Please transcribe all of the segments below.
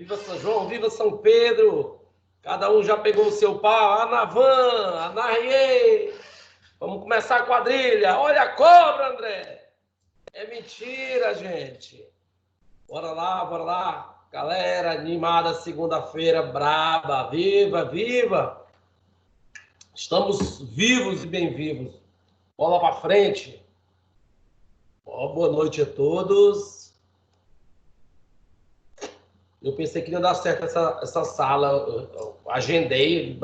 Viva São João, viva São Pedro. Cada um já pegou o seu pau. Anavan, Anarriê. Vamos começar a quadrilha. Olha a cobra, André. É mentira, gente. Bora lá, bora lá. Galera animada, segunda-feira, braba. Viva, viva. Estamos vivos e bem vivos. Bola para frente. Boa noite a todos. Eu pensei que não ia dar certo essa sala. Eu agendei,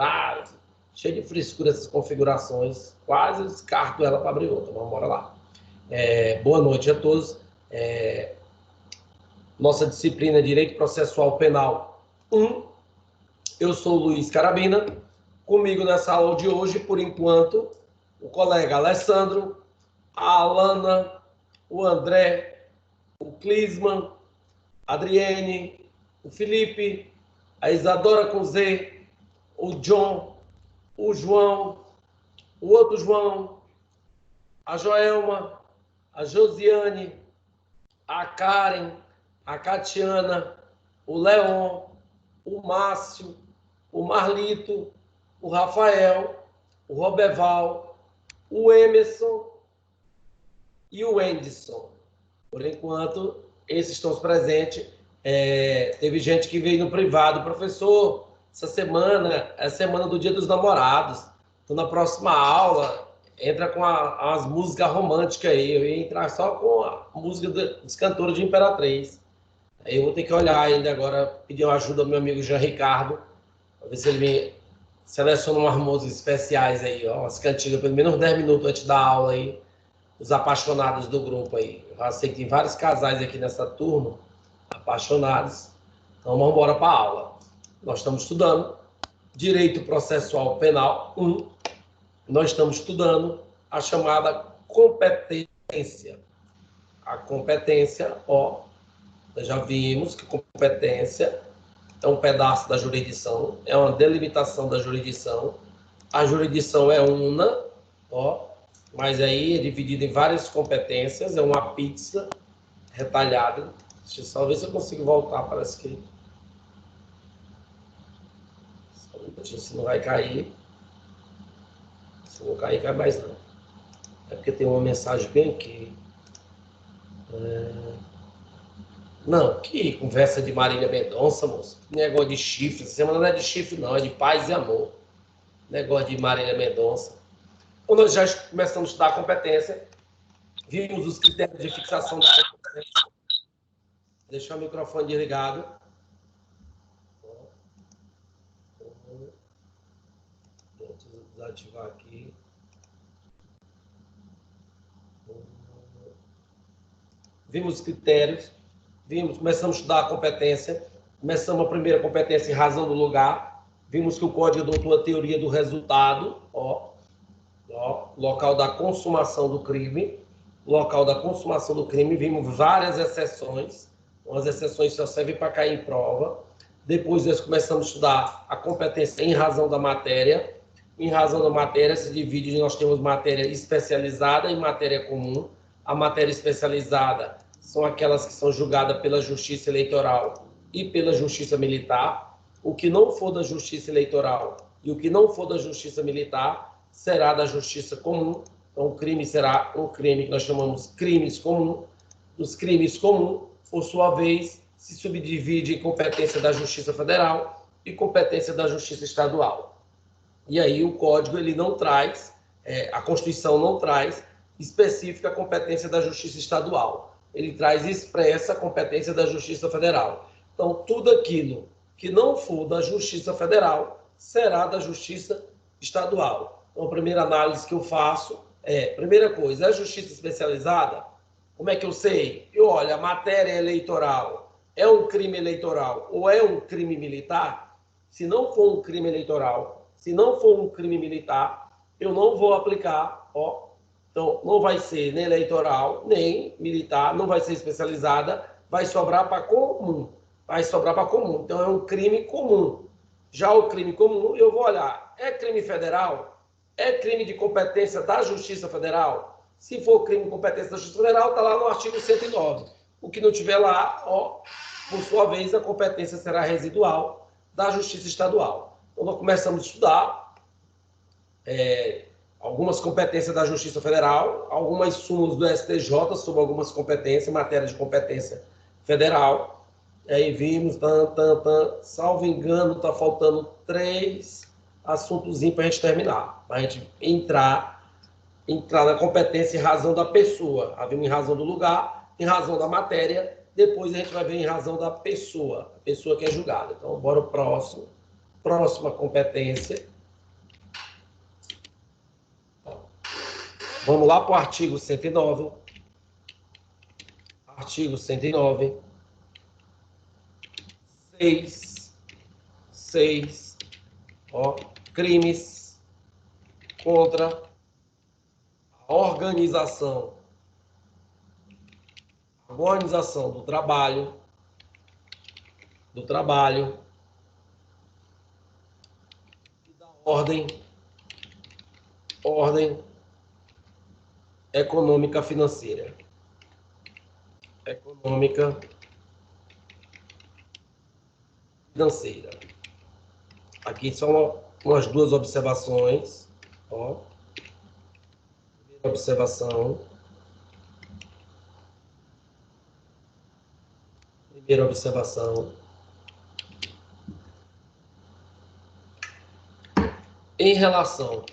cheio de frescura essas configurações. Quase descarto ela para abrir outra. Vamos embora lá. Boa noite a todos. Nossa disciplina é Direito Processual Penal 1. Eu sou o Luiz Carabina. Comigo nessa aula de hoje, por enquanto, o colega Alessandro, a Alana, o André, o Clisman, a Adriene, o Felipe, a Isadora com Z, o John, o João, o outro João, a Joelma, a Josiane, a Karen, a Catiana, o Leon, o Márcio, o Marlito, o Rafael, o Roberval, o Emerson e o Anderson. Por enquanto, esses estão presentes. Teve gente que veio no privado, professor, essa semana é a semana do Dia dos Namorados. Então, na próxima aula, entra com as músicas românticas aí. Eu ia entrar só com a música dos cantores de Imperatriz. Aí eu vou ter que olhar ainda agora, pedir uma ajuda ao meu amigo Jean Ricardo, para ver se ele me seleciona umas músicas especiais aí, ó, umas cantigas, pelo menos 10 minutos antes da aula aí, os apaixonados do grupo aí. Eu já sei que tem vários casais aqui nessa turma, apaixonados. Então vamos embora para a aula. Nós estamos estudando Direito Processual Penal 1. Nós estamos estudando a chamada competência. A competência, ó, nós já vimos que competência é um pedaço da jurisdição, é uma delimitação da jurisdição. A jurisdição é una, ó, mas aí é dividida em várias competências, é uma pizza retalhada. Deixa eu só ver se eu consigo voltar, parece que... Só um minutinho, se não vai cair. Se não cair, cai mais não. É porque tem uma mensagem bem aqui. Não, que conversa de Marília Mendonça, moço. Negócio de chifre. Essa semana não é de chifre, não. É de paz e amor. Negócio de Marília Mendonça. Quando nós já começamos a estudar a competência, vimos os critérios de fixação da competência. Deixar o microfone desligado. Vou desativar aqui. Vimos os critérios. Começamos a estudar a competência. Começamos a primeira competência em razão do lugar. Vimos que o código adotou a teoria do resultado. Local da consumação do crime. Local da consumação do crime. Vimos várias exceções. As exceções só servem para cair em prova. Depois nós começamos a estudar a competência em razão da matéria. Em razão da matéria se divide, nós temos matéria especializada e matéria comum. A matéria especializada são aquelas que são julgadas pela Justiça Eleitoral e pela Justiça Militar. O que não for da Justiça Eleitoral e o que não for da Justiça Militar será da Justiça Comum. Então, o crime será um crime que nós chamamos crimes comuns. Os crimes comuns, por sua vez, se subdivide em competência da Justiça Federal e competência da Justiça Estadual. E aí o Código ele não traz, a Constituição não traz específica a competência da Justiça Estadual. Ele traz expressa a competência da Justiça Federal. Então, tudo aquilo que não for da Justiça Federal será da Justiça Estadual. Então, a primeira análise que eu faço primeira coisa, é a Justiça Especializada? Como é que eu sei? Eu olho, a matéria eleitoral é um crime eleitoral ou é um crime militar? Se não for um crime eleitoral, se não for um crime militar, eu não vou aplicar, então não vai ser nem eleitoral, nem militar, não vai ser especializada, vai sobrar para comum. Então é um crime comum. Já o crime comum, eu vou olhar, é crime federal? É crime de competência da Justiça Federal? Se for crime de competência da Justiça Federal, está lá no artigo 109. O que não tiver lá, por sua vez, a competência será residual da Justiça Estadual. Então, nós começamos a estudar algumas competências da Justiça Federal, algumas súmulas do STJ sobre algumas competências, matéria de competência federal. E aí vimos, salvo engano, está faltando 3 assuntozinhos para a gente terminar, para a gente entrar na competência em razão da pessoa. Havia em razão do lugar, em razão da matéria, depois a gente vai ver em razão da pessoa, a pessoa que é julgada. Então, bora o próximo. Próxima competência. Vamos lá para o artigo 109. Artigo 109. 6. Crimes contra a organização do trabalho, e da ordem econômica financeira. Aqui são umas 2 observações. Primeira observação. Em relação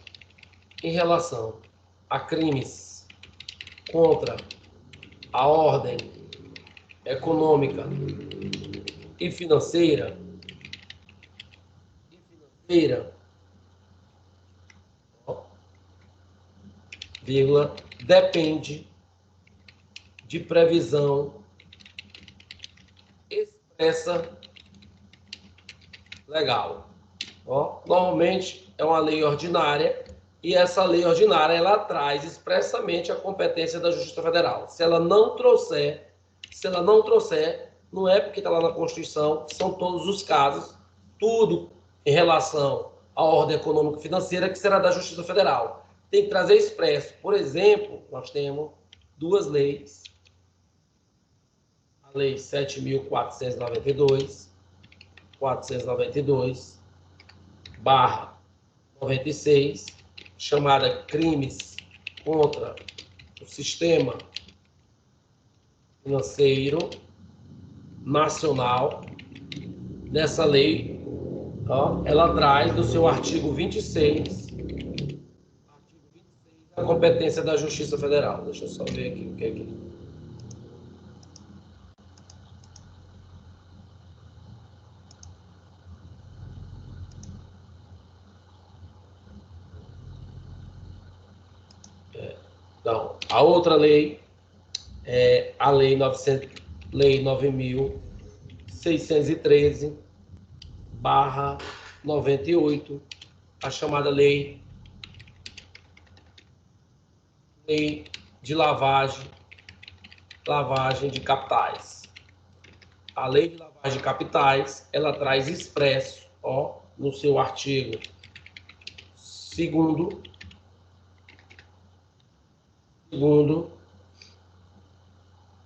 a crimes contra a ordem econômica e financeira, depende de previsão expressa legal. Normalmente é uma lei ordinária, e essa lei ordinária ela traz expressamente a competência da Justiça Federal. Se ela não trouxer, não é porque está lá na Constituição, são todos os casos, tudo em relação à ordem econômica e financeira que será da Justiça Federal. Tem que trazer expresso. Por exemplo, nós temos 2 leis. A Lei 7.492/96, chamada Crimes contra o Sistema Financeiro Nacional. Nessa lei, ela traz no seu artigo 26 a competência da Justiça Federal. Deixa eu só ver aqui o que é que... Então, a outra lei é a Lei 9.613/98, a chamada Lei de lavagem de capitais. A Lei de lavagem de capitais, ela traz expresso, no seu artigo 2º,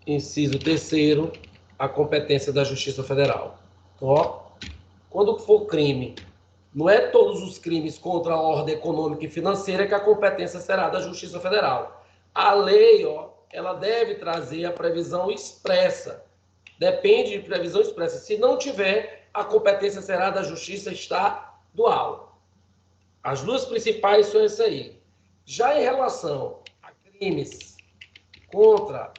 inciso 3º, a competência da Justiça Federal. Quando for crime, não é todos os crimes contra a ordem econômica e financeira que a competência será da Justiça Federal. A lei, ela deve trazer a previsão expressa. Depende de previsão expressa. Se não tiver, a competência será da Justiça Estadual. As 2 principais são essas aí. Já em relação a crimes contra...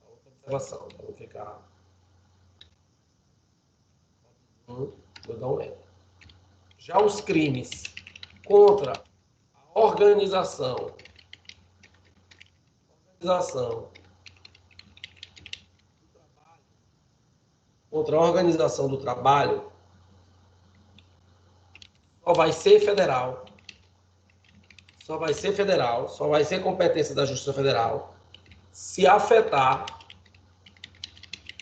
observação, para não ficar... Vou dar um enter. Já os crimes contra a organização do trabalho, só vai ser federal, só vai ser competência da Justiça Federal se afetar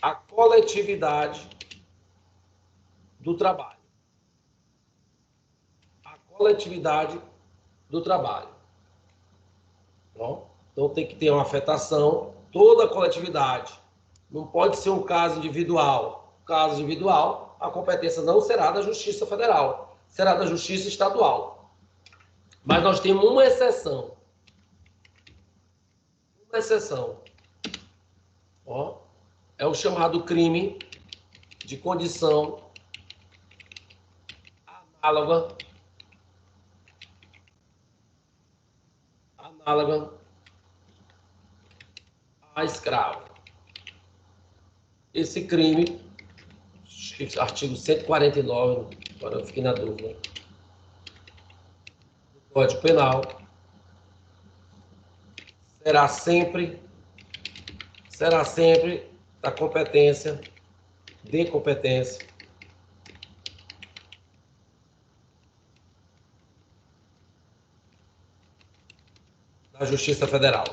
a coletividade do trabalho. Então, tem que ter uma afetação, toda a coletividade, Não pode ser um caso individual. Caso individual, a competência não será da Justiça Federal, será da Justiça Estadual. Mas nós temos uma exceção. Uma exceção. Ó, é o chamado crime de condição análoga a escravo. Esse crime, artigo 149, agora eu fiquei na dúvida, do Código Penal, será sempre da competência, de competência da Justiça Federal.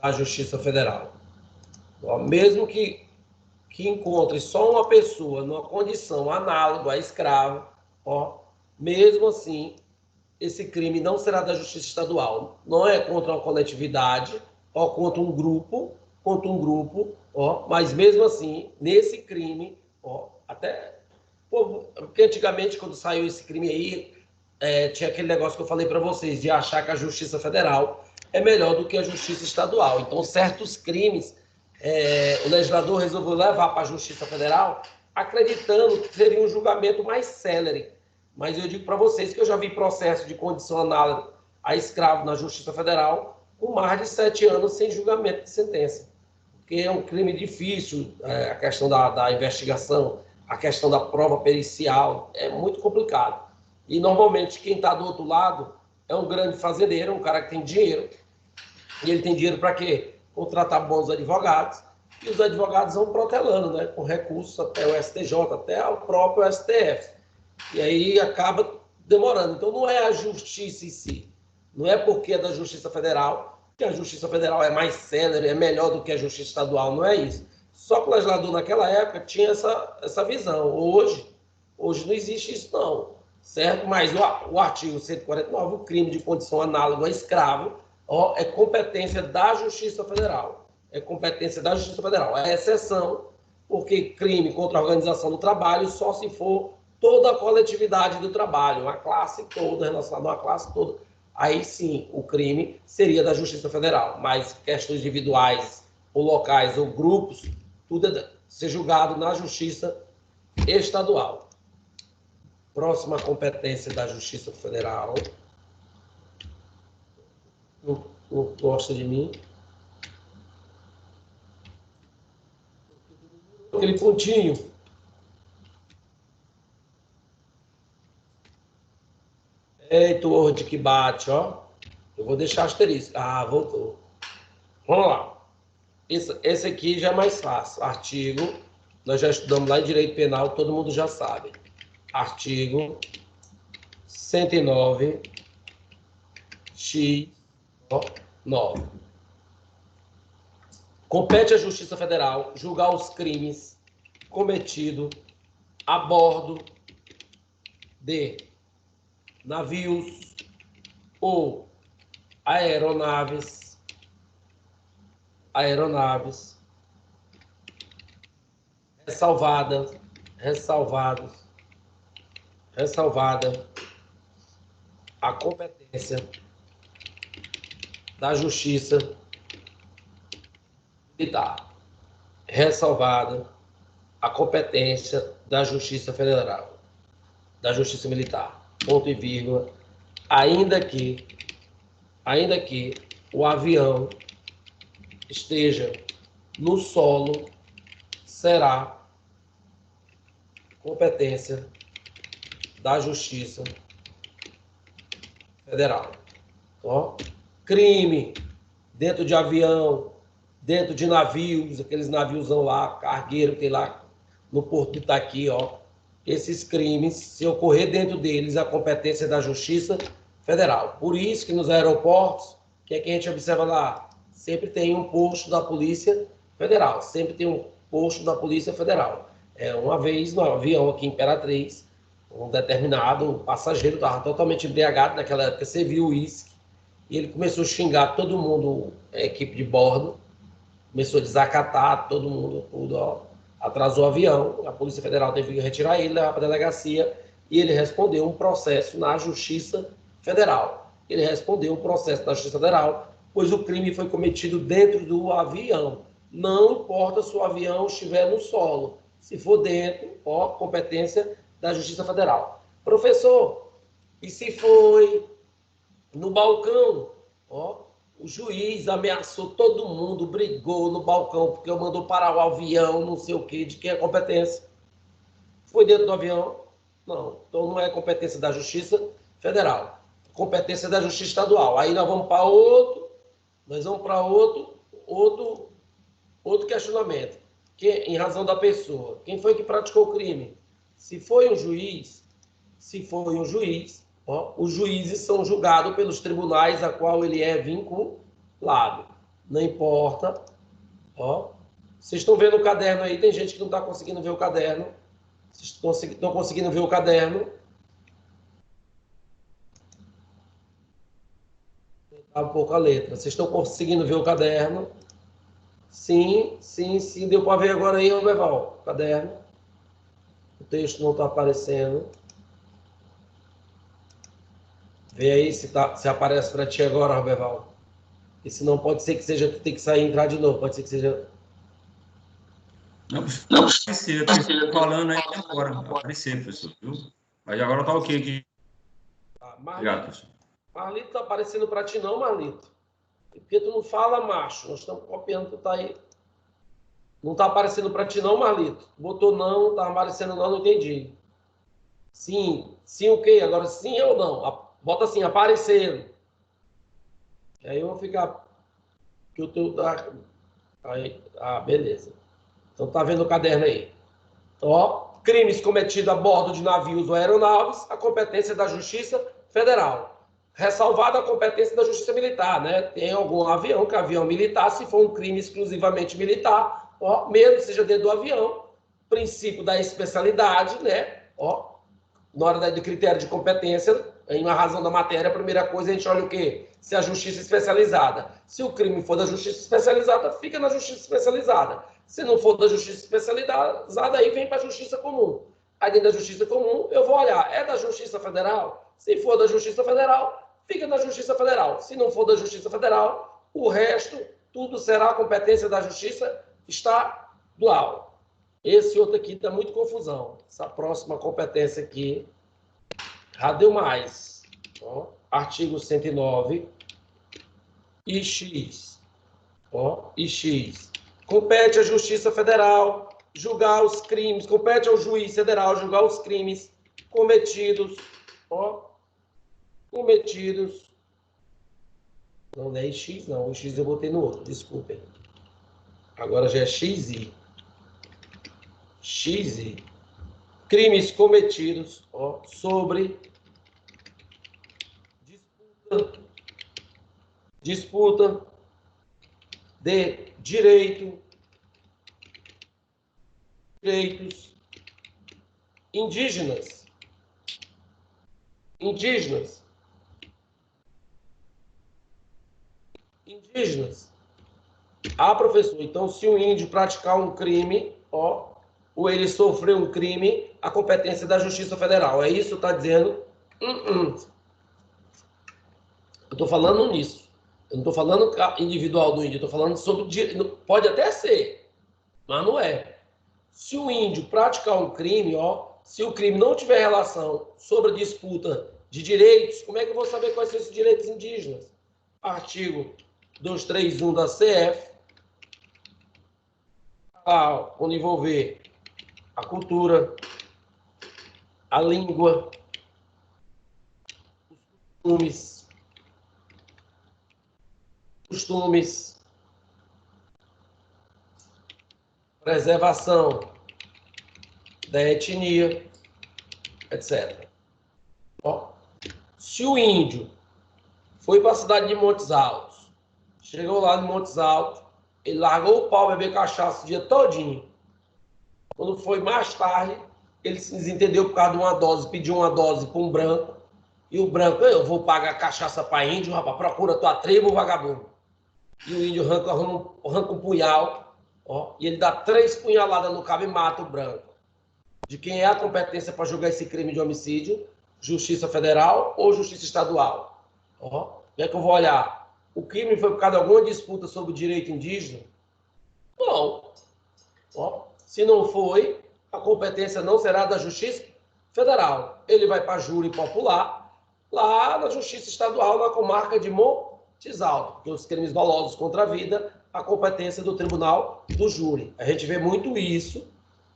Da Justiça Federal. Ó, mesmo que encontre só uma pessoa numa condição análoga a escravo, ó, mesmo assim, esse crime não será da Justiça Estadual. Não é contra uma coletividade, ó, contra um grupo, ó, mas mesmo assim, nesse crime, ó, até porque antigamente, quando saiu esse crime aí, tinha aquele negócio que eu falei para vocês, de achar que a Justiça Federal é melhor do que a Justiça Estadual. Então, certos crimes, o legislador resolveu levar para a Justiça Federal, acreditando que seria um julgamento mais célere. Mas eu digo para vocês que eu já vi processo de condição análoga a escravo na Justiça Federal com mais de 7 anos sem julgamento de sentença. Porque é um crime difícil, a questão da investigação, a questão da prova pericial, é muito complicado. E, normalmente, quem está do outro lado é um grande fazendeiro, um cara que tem dinheiro. E ele tem dinheiro para quê? Contratar bons advogados. E os advogados vão protelando, né? Com recursos até o STJ, até o próprio STF. E aí acaba demorando. Então, não é a justiça em si. Não é porque é da Justiça Federal que a Justiça Federal é mais célere, é melhor do que a Justiça Estadual. Não é isso. Só que o legislador, naquela época, tinha essa visão. Hoje não existe isso, não. Certo? Mas o artigo 149, o crime de condição análoga a escravo, ó, é competência da Justiça Federal. É competência da Justiça Federal. É exceção, porque crime contra a organização do trabalho só se for toda a coletividade do trabalho, uma classe toda, relacionada a uma classe toda. Aí sim, o crime seria da Justiça Federal. Mas questões individuais, ou locais, ou grupos, tudo é ser julgado na Justiça Estadual. Próxima competência da Justiça Federal. Não gosta de mim. Aquele pontinho. Eita, o Word que bate, ó. Eu vou deixar asterisco. Ah, voltou. Vamos lá. Esse aqui já é mais fácil. Artigo, nós já estudamos lá em Direito Penal, todo mundo já sabe. Artigo 109, x 9. Compete à Justiça Federal julgar os crimes cometidos a bordo de navios ou aeronaves ressalvada a competência da Justiça Militar, ressalvada a competência da Justiça Federal, da Justiça Militar, ponto e vírgula, ainda que o avião esteja no solo, será competência da Justiça Federal. Ó, crime dentro de avião, dentro de navios, aqueles naviozão lá, cargueiro que tem lá no Porto de Itaqui, ó. Esses crimes, se ocorrer dentro deles, a competência da Justiça Federal. Por isso que nos aeroportos, o que é que a gente observa lá? Sempre tem um posto da Polícia Federal, sempre tem um posto da Polícia Federal. Uma vez, no avião aqui em Imperatriz, um determinado passageiro estava totalmente embriagado, naquela época serviu uísque, e ele começou a xingar todo mundo, a equipe de bordo, começou a desacatar todo mundo, tudo, ó, atrasou o avião, a Polícia Federal teve que retirar ele, levar para a delegacia, e ele respondeu um processo na Justiça Federal. Ele respondeu um processo na Justiça Federal, pois o crime foi cometido dentro do avião. Não importa se o avião estiver no solo. Se for dentro, ó, competência da Justiça Federal. Professor, e se foi no balcão? Ó, o juiz ameaçou todo mundo, brigou no balcão, porque mandou parar o avião, não sei o quê, de quem é competência. Foi dentro do avião? Não. Então não é competência da Justiça Federal. Competência da Justiça Estadual. Aí nós vamos para outro questionamento. Em razão da pessoa. Quem foi que praticou o crime? Se foi um juiz, ó, os juízes são julgados pelos tribunais a qual ele é vinculado. Não importa. Ó, vocês estão vendo o caderno aí? Tem gente que não está conseguindo ver o caderno. Vocês estão conseguindo ver o caderno? Tá um pouco a letra. Vocês estão conseguindo ver o caderno? Sim, deu para ver agora aí, Roberval, o caderno. O texto não está aparecendo. Vê aí se aparece para ti agora, Roberval. E se não, pode ser que seja, tu tem que sair e entrar de novo. Pode ser que seja... Não, precisa, eu falando aí agora, aparecer, professor, viu? Mas agora tá ok aqui. Obrigado, professor. Marlito, tá aparecendo para ti não, Marlito? Porque tu não fala, macho. Nós estamos copiando, tu tá aí. Não tá aparecendo para ti não, Marlito? Botou não, tá aparecendo não entendi. Sim o quê? Agora sim ou não? Bota assim, aparecendo. Aí eu vou ficar... Que o teu... Aí, beleza. Então tá vendo o caderno aí. Ó, crimes cometidos a bordo de navios ou aeronaves, a competência da Justiça Federal. Ressalvada a competência da Justiça Militar, né? Tem algum avião, que é avião militar, se for um crime exclusivamente militar, ó, mesmo que seja dentro do avião, princípio da especialidade, né? Ó, na hora do critério de competência, em uma razão da matéria, a primeira coisa a gente olha o quê? Se a justiça especializada. Se o crime for da justiça especializada, fica na justiça especializada. Se não for da justiça especializada, aí vem para a justiça comum. Aí dentro da justiça comum, eu vou olhar, é da justiça federal? Se for da justiça federal, fica na justiça federal. Se não for da justiça federal, o resto, tudo será competência da justiça estadual. Esse outro aqui está muito confusão. Essa próxima competência aqui, já deu mais. Ó, artigo 109, iX. Ó, iX. Compete à Justiça Federal julgar os crimes, compete ao juiz federal julgar os crimes cometidos, ó, cometidos. Não é iX, não. O iX eu botei no outro, desculpem. Agora já é XI. XI. Crimes cometidos, ó, sobre disputa de direitos indígenas. Ah, professor, então se um índio praticar um crime, ó, ou ele sofreu um crime, a competência da Justiça Federal. É isso que está dizendo? Eu estou falando nisso. Eu não estou falando individual do índio, eu estou falando sobre... Pode até ser, mas não é. Se o índio praticar um crime, ó, se o crime não tiver relação sobre a disputa de direitos, como é que eu vou saber quais são esses direitos indígenas? Artigo 231 da CF, quando envolver a cultura, a língua, os costumes, preservação da etnia, etc. Ó, se o índio foi para a cidade de Montes Altos, chegou lá em Montes Altos, ele largou o pau, beber cachaça o dia todinho. Quando foi mais tarde, ele se desentendeu por causa de uma dose, pediu uma dose para um branco, e o branco, eu vou pagar cachaça para índio, rapaz, procura tua tribo, vagabundo. e o índio arranca um punhal, ó, e ele dá 3 punhaladas no cabo e mata o branco. De quem é a competência para julgar esse crime de homicídio? Justiça Federal ou Justiça Estadual? Ó, como é que eu vou olhar? O crime foi por causa de alguma disputa sobre o direito indígena? Não. Ó, se não foi, a competência não será da Justiça Federal. Ele vai para a júri popular, lá na Justiça Estadual, na comarca de Montes Altos, porque os crimes dolosos contra a vida, a competência do tribunal do júri. A gente vê muito isso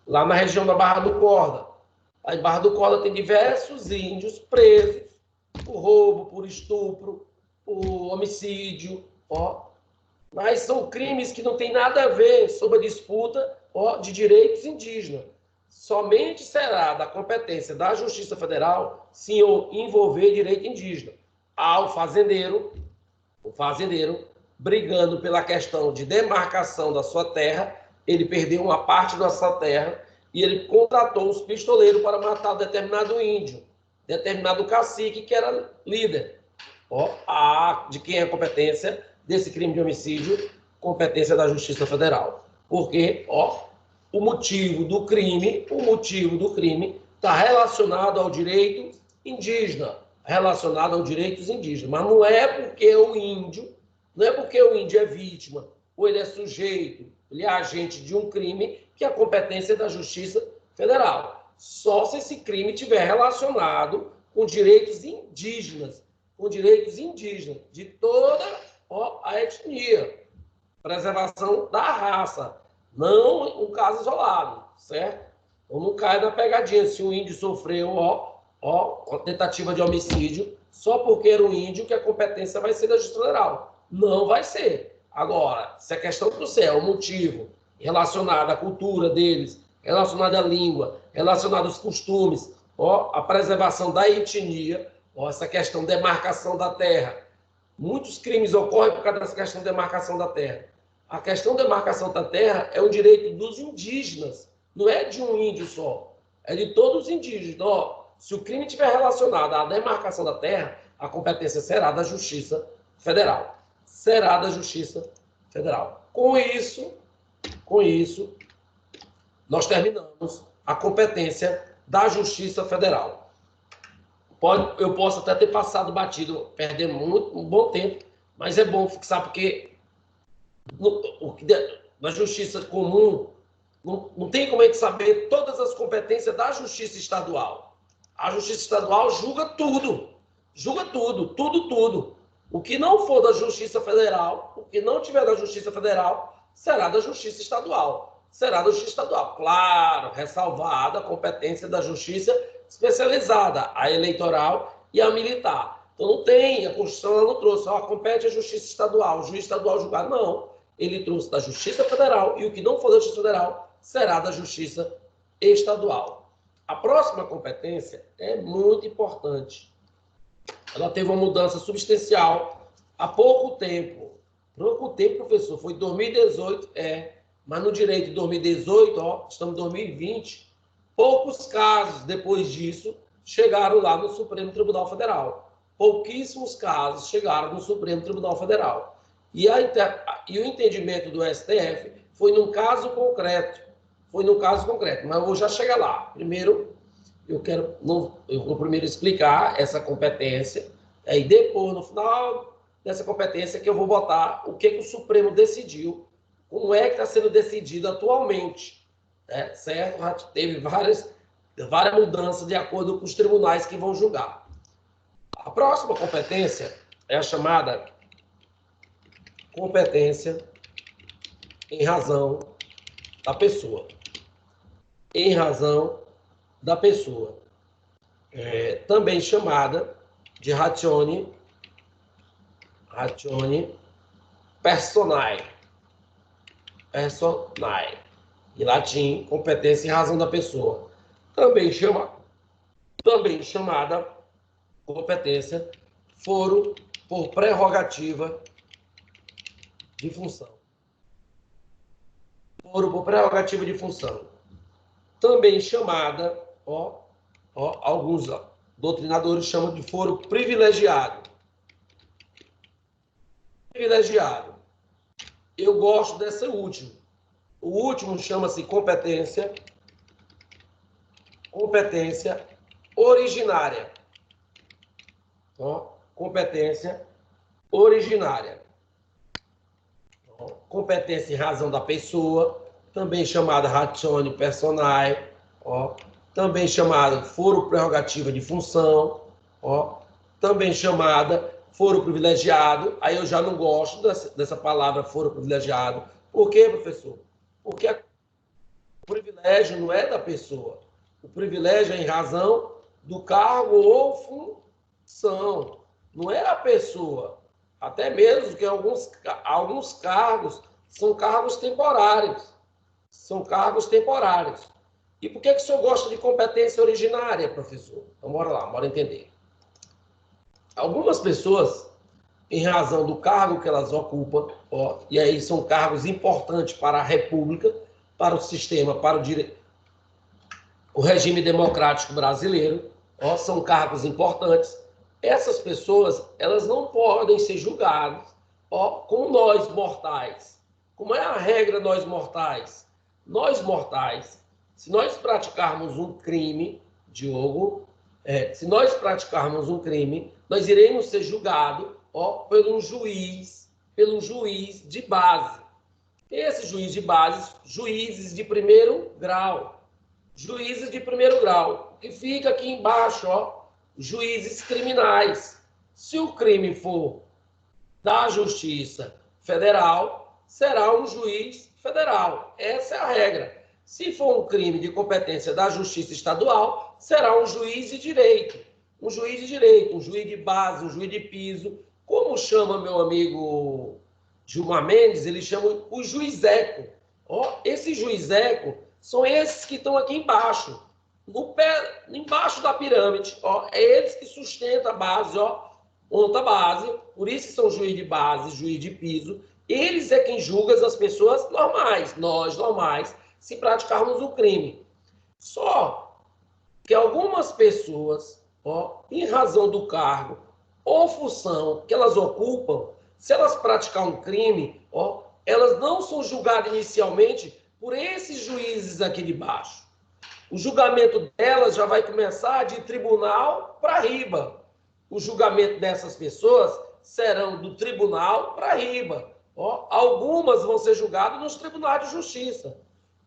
lá na região da Barra do Corda. Lá em Barra do Corda tem diversos índios presos por roubo, por estupro, por homicídio, ó. Mas são crimes que não têm nada a ver sobre a disputa, ó, de direitos indígenas. Somente será da competência da Justiça Federal se envolver direito indígena. Há o fazendeiro brigando pela questão de demarcação da sua terra, ele perdeu uma parte da sua terra e ele contratou os pistoleiros para matar determinado índio, determinado cacique que era líder. Ó, de quem é a competência desse crime de homicídio? Competência da Justiça Federal. Porque, ó, o motivo do crime está relacionado ao direito indígena, relacionado aos direitos indígenas. Mas não é porque o índio é vítima, ou ele é sujeito, ele é agente de um crime, que a competência é da Justiça Federal. Só se esse crime estiver relacionado com direitos indígenas, de toda, ó, a etnia, preservação da raça, não um caso isolado, certo? Então não cai na pegadinha se o índio sofreu, uma tentativa de homicídio, só porque era um índio que a competência vai ser da Justiça Federal. Não vai ser. Agora, se a questão do céu, o motivo relacionado à cultura deles, relacionado à língua, relacionado aos costumes, ó, a preservação da etnia, ó, essa questão de demarcação da terra. Muitos crimes ocorrem por causa dessa questão de demarcação da terra. A questão de demarcação da terra é um direito dos indígenas, não é de um índio só, é de todos os indígenas. Ó, se o crime estiver relacionado à demarcação da terra, a competência será da Justiça Federal. Será da Justiça Federal. Com isso, nós terminamos a competência da Justiça Federal. Eu posso até ter passado batido, perdendo um bom tempo, mas é bom fixar, porque na justiça comum não tem como a gente saber todas as competências da Justiça Estadual. A Justiça Estadual julga tudo. Tudo. O que não for da Justiça Federal, o que não tiver da Justiça Federal, será da Justiça Estadual. Claro, ressalvada a competência da Justiça especializada, a eleitoral e a militar. Então não tem, a Constituição ela não trouxe, compete a Justiça Estadual, o juiz estadual julgar. Não, ele trouxe da Justiça Federal, e o que não for da Justiça Federal será da Justiça Estadual. A próxima competência é muito importante. Ela teve uma mudança substancial há pouco tempo. Professor, foi 2018, mas no direito de 2018, estamos em 2020, poucos casos depois disso chegaram lá no Supremo Tribunal Federal. Pouquíssimos casos chegaram no Supremo Tribunal Federal. E o entendimento do STF foi num caso concreto, mas eu vou já chegar lá. Primeiro, eu vou primeiro explicar essa competência, aí depois, no final dessa competência, que eu vou botar o que o Supremo decidiu, como é que está sendo decidido atualmente, certo? Já teve várias mudanças de acordo com os tribunais que vão julgar. A próxima competência é a chamada competência em razão da pessoa. Em razão da pessoa. Também chamada de ratione personae. Em latim, competência em razão da pessoa. Também chamada competência foro por prerrogativa de função. Foro por prerrogativa de função. Também chamada, alguns doutrinadores chamam de foro privilegiado. eu gosto desse último. O último chama-se competência originária. Ó, competência originária. Ó, competência em razão da pessoa, também chamada ratione personae, ó, também chamada foro prerrogativa de função, ó, também chamada foro privilegiado. Aí eu já não gosto dessa palavra foro privilegiado. Por quê, professor? Porque o privilégio não é da pessoa. O privilégio é em razão do cargo ou função. Não é a pessoa. Até mesmo que alguns cargos são cargos temporários. São cargos temporários. E por que o senhor gosta de competência originária, professor? Então, bora lá, bora entender. Algumas pessoas, em razão do cargo que elas ocupam, ó, e aí são cargos importantes para a República, para o sistema, para o regime democrático brasileiro, ó, são cargos importantes. Essas pessoas, elas não podem ser julgadas, ó, como nós mortais. Como é a regra nós mortais? Nós mortais, se nós praticarmos um crime, Diogo, se nós praticarmos um crime, nós iremos ser julgados, ó, pelo juiz de base. Esse juiz de base, juízes de primeiro grau, que fica aqui embaixo, ó, juízes criminais. Se o crime for da Justiça Federal, será um juiz federal. Essa é a regra. Se for um crime de competência da Justiça Estadual, será um juiz de direito. Um juiz de direito, um juiz de base, um juiz de piso. Como chama meu amigo Gilmar Mendes, ele chama o juizeco. Ó, esse juizeco são esses que estão aqui embaixo, no pé, embaixo da pirâmide. Ó, é eles que sustentam a base, ó, monta a base, por isso que são juiz de base, juiz de piso. Eles é quem julga as pessoas normais, nós normais, se praticarmos o crime. Só que algumas pessoas, ó, em razão do cargo ou função que elas ocupam, se elas praticarem um crime, ó, elas não são julgadas inicialmente por esses juízes aqui de baixo. O julgamento delas já vai começar de tribunal para riba. O julgamento dessas pessoas serão do tribunal para riba. Ó, algumas vão ser julgadas nos tribunais de justiça.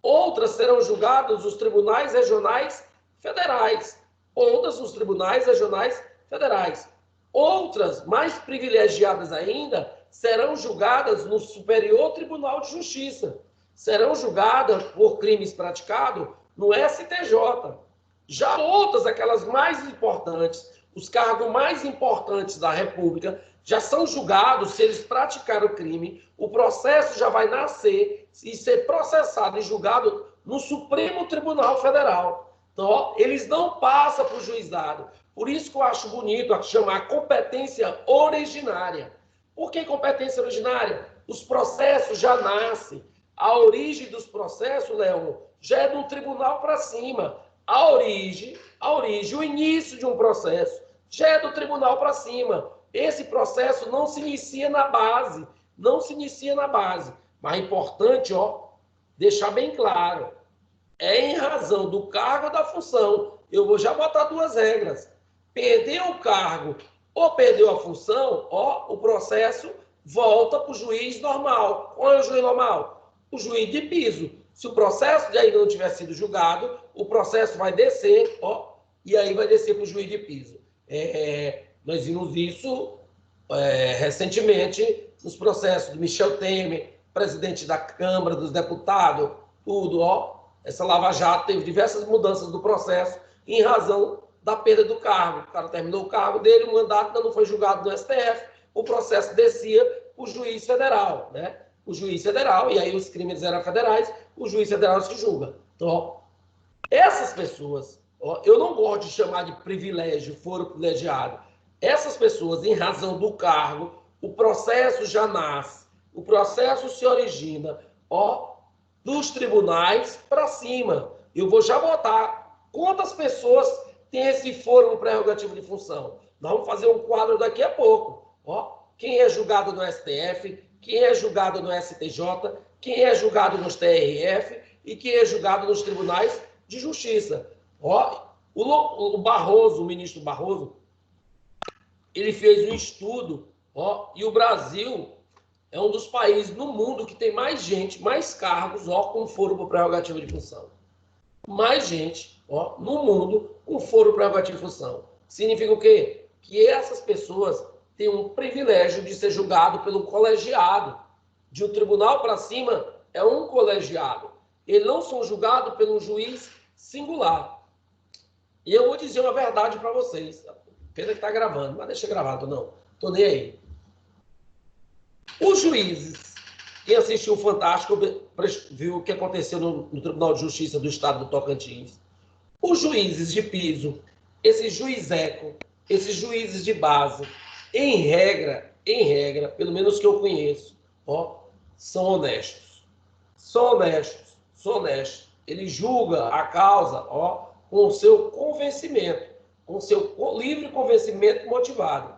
Outras serão julgadas nos tribunais regionais federais. Outras nos tribunais regionais federais. Outras, mais privilegiadas ainda, serão julgadas no Superior Tribunal de Justiça. Serão julgadas por crimes praticados no STJ. Já outras, aquelas mais importantes, os cargos mais importantes da República, já são julgados se eles praticaram o crime, o processo já vai nascer e ser processado e julgado no Supremo Tribunal Federal. Então, ó, eles não passam para o juizado. Por isso que eu acho bonito chamar competência originária. Por que competência originária? Os processos já nascem. A origem dos processos, Leon, já é de um tribunal para cima. A origem, o início de um processo, já é do tribunal para cima. Esse processo não se inicia na base. Mas é importante, ó, deixar bem claro. É em razão do cargo ou da função. Eu vou já botar duas regras. Perdeu o cargo ou perdeu a função, ó, o processo volta para o juiz normal. Qual é o juiz normal? O juiz de piso. Se o processo ainda não tiver sido julgado, o processo vai descer, ó, e aí vai descer para o juiz de piso. Nós vimos isso recentemente nos processos do Michel Temer, presidente da Câmara dos Deputados, tudo, ó. Essa Lava Jato teve diversas mudanças do processo em razão da perda do cargo. O cara terminou o cargo dele, o mandato ainda não foi julgado no STF, o processo descia para o juiz federal, né? O juiz federal, e aí os crimes eram federais, o juiz federal se julga. Então, ó, essas pessoas, ó, eu não gosto de chamar de privilégio, foro privilegiado. Essas pessoas, em razão do cargo, o processo já nasce, o processo se origina, ó, dos tribunais para cima. Eu vou já botar quantas pessoas têm esse foro no prerrogativo de função. Nós vamos fazer um quadro daqui a pouco. Ó, quem é julgado no STF, quem é julgado no STJ, quem é julgado nos TRF e quem é julgado nos tribunais de justiça. Ó, o Barroso, o ministro Barroso, ele fez um estudo, ó, e o Brasil é um dos países no mundo que tem mais gente, mais cargos, ó, com foro por prerrogativa de função. Mais gente, ó, no mundo com foro prerrogativa de função. Significa o quê? Que essas pessoas têm um privilégio de ser julgado pelo colegiado. De um tribunal para cima é um colegiado. Eles não são julgados pelo juiz singular. E eu vou dizer uma verdade para vocês. Pena que está gravando, mas deixa gravado, não. Estou nem aí. Os juízes, quem assistiu o Fantástico viu o que aconteceu no Tribunal de Justiça do Estado do Tocantins. Os juízes de piso, esses juizeco, esses juízes de base, em regra, pelo menos que eu conheço, ó, são honestos. São honestos. Ele julga a causa, ó, com o seu convencimento, com o seu livre convencimento motivado.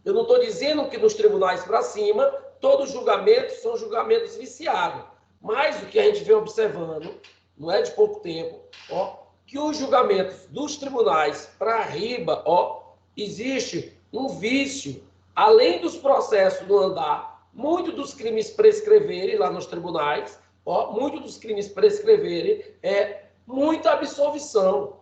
Eu não estou dizendo que nos tribunais para cima todos os julgamentos são julgamentos viciados, mas o que a gente vem observando, não é de pouco tempo, ó, que os julgamentos dos tribunais para riba, ó, existe um vício, além dos processos no andar, muito dos crimes prescreverem lá nos tribunais, ó, muito dos crimes prescreverem, muita absolvição.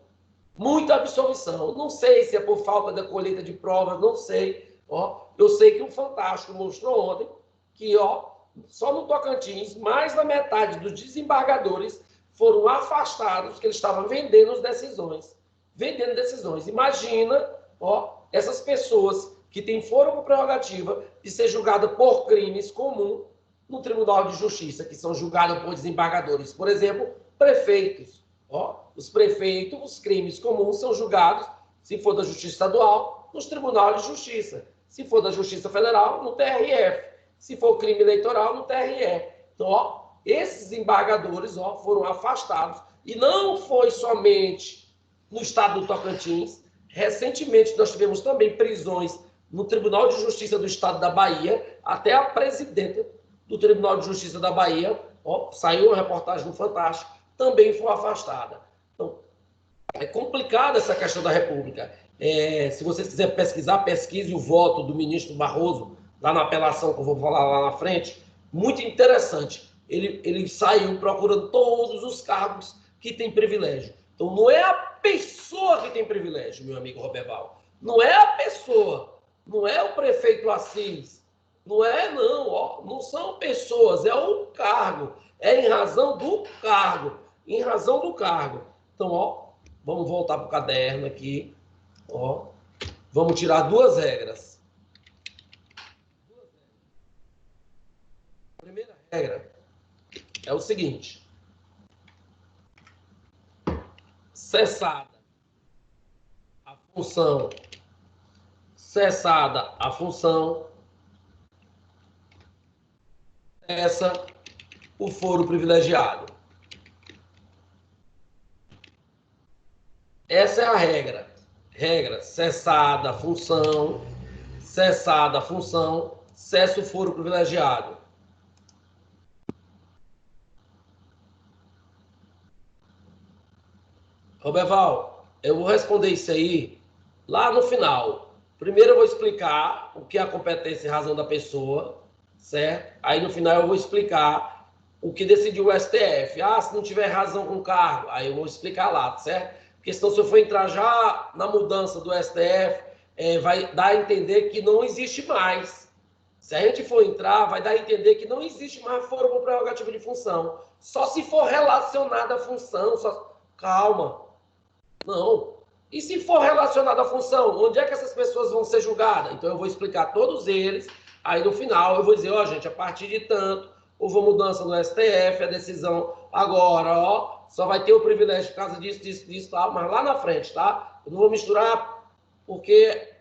Muita absolvição. Não sei se é por falta da colheita de provas, não sei. Ó, eu sei que o Fantástico mostrou ontem que, ó, só no Tocantins, mais da metade dos desembargadores foram afastados, que eles estavam vendendo decisões. Vendendo decisões. Imagina, ó, essas pessoas que têm foro com prerrogativa de ser julgada por crimes comuns no Tribunal de Justiça, que são julgados por desembargadores. Por exemplo, prefeitos. Ó, os prefeitos, os crimes comuns são julgados, se for da Justiça Estadual, nos Tribunais de Justiça. Se for da Justiça Federal, no TRF. Se for crime eleitoral, no TRE. Então, ó, esses embargadores, ó, foram afastados. E não foi somente no estado do Tocantins. Recentemente, nós tivemos também prisões no Tribunal de Justiça do Estado da Bahia. Até a presidenta do Tribunal de Justiça da Bahia, ó, saiu uma reportagem no Fantástico, também foi afastada. Então, é complicada essa questão da República. Se vocês quiserem pesquisar, pesquise o voto do ministro Barroso, lá na apelação, que eu vou falar lá na frente. Muito interessante. Ele saiu procurando todos os cargos que têm privilégio. Então, não é a pessoa que tem privilégio, meu amigo Roberval. Não é a pessoa. Não é o prefeito Assis. Não é, não. Ó, não são pessoas, é o cargo. É em razão do cargo. Em razão do cargo. Então, ó, vamos voltar para o caderno aqui. Ó, vamos tirar duas regras. A primeira regra é o seguinte: cessada a função, cessa o foro privilegiado. Essa é a regra. Regra: cessada a função, cessa o foro privilegiado. Roberval, eu vou responder isso aí lá no final. Primeiro eu vou explicar o que é a competência e razão da pessoa, certo? Aí no final eu vou explicar o que decidiu o STF. Ah, se não tiver razão com o cargo, aí eu vou explicar lá, certo? Porque senão, se eu for entrar já na mudança do STF, vai dar a entender que não existe mais. Se a gente for entrar, vai dar a entender que não existe mais foro por prerrogativa de função. Só se for relacionada à função. Calma. Não. E se for relacionado à função, onde é que essas pessoas vão ser julgadas? Então, eu vou explicar todos eles. Aí, no final, eu vou dizer, ó, gente, a partir de tanto, houve mudança no STF, a decisão agora, ó, só vai ter o privilégio por causa disso, tá? Mas lá na frente, tá? Eu não vou misturar, porque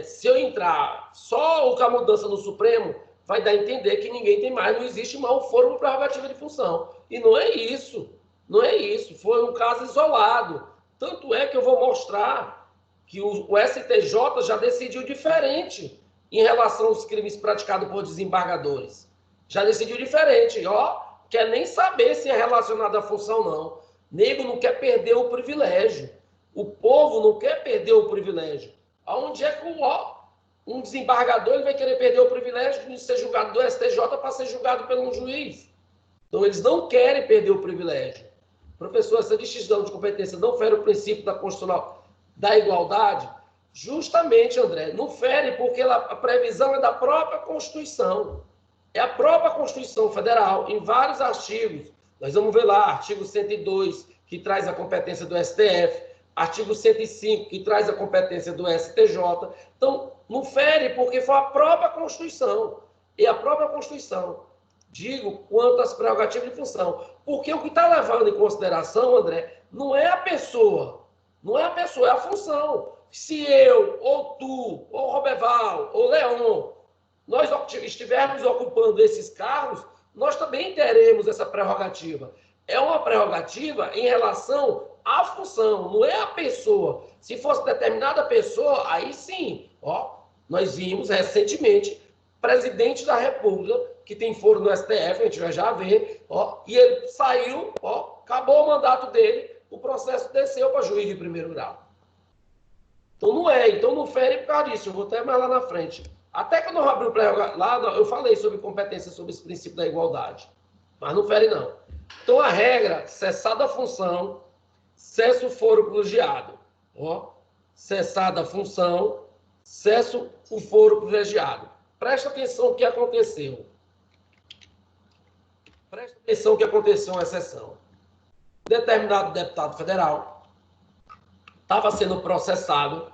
se eu entrar só com a mudança no Supremo, vai dar a entender que ninguém tem mais, não existe mais o foro por prerrogativa de função. E não é isso. Não é isso. Foi um caso isolado. Tanto é que eu vou mostrar que o STJ já decidiu diferente em relação aos crimes praticados por desembargadores. já decidiu diferente, ó, quer nem saber se é relacionado à função, não. Nego não quer perder o privilégio. O povo não quer perder o privilégio. Aonde é que um desembargador ele vai querer perder o privilégio de ser julgado do STJ para ser julgado por um juiz? Então, eles não querem perder o privilégio. Professor, essa distinção de competência não fere o princípio da constitucional da igualdade? Justamente, André, não fere porque a previsão é da própria Constituição. É a própria Constituição Federal, em vários artigos. Nós vamos ver lá, artigo 102, que traz a competência do STF, artigo 105, que traz a competência do STJ. Então, não fere porque foi a própria Constituição. E a própria Constituição, digo, quanto às prerrogativas de função. Porque o que está levando em consideração, André, não é a pessoa. Não é a pessoa, é a função. Se eu, ou tu, ou Roberval, ou Leon, nós estivermos ocupando esses cargos, nós também teremos essa prerrogativa. É uma prerrogativa em relação à função, não é a pessoa. Se fosse determinada pessoa, aí sim, ó, nós vimos recentemente presidente da República, que tem foro no STF, a gente vai já ver, ó, e ele saiu, ó, acabou o mandato dele, o processo desceu para juiz de primeiro grau. Então não é, então não fere por causa disso, eu vou até mais lá na frente. Até que eu não abri o pré-julgado, lá eu falei sobre competência, sobre esse princípio da igualdade, mas não fere não. Então a regra, cessada a função, cessa o foro privilegiado. Ó, cessada a função, cessa o foro privilegiado. Presta atenção o que aconteceu. Presta atenção o que aconteceu na sessão. Determinado deputado federal estava sendo processado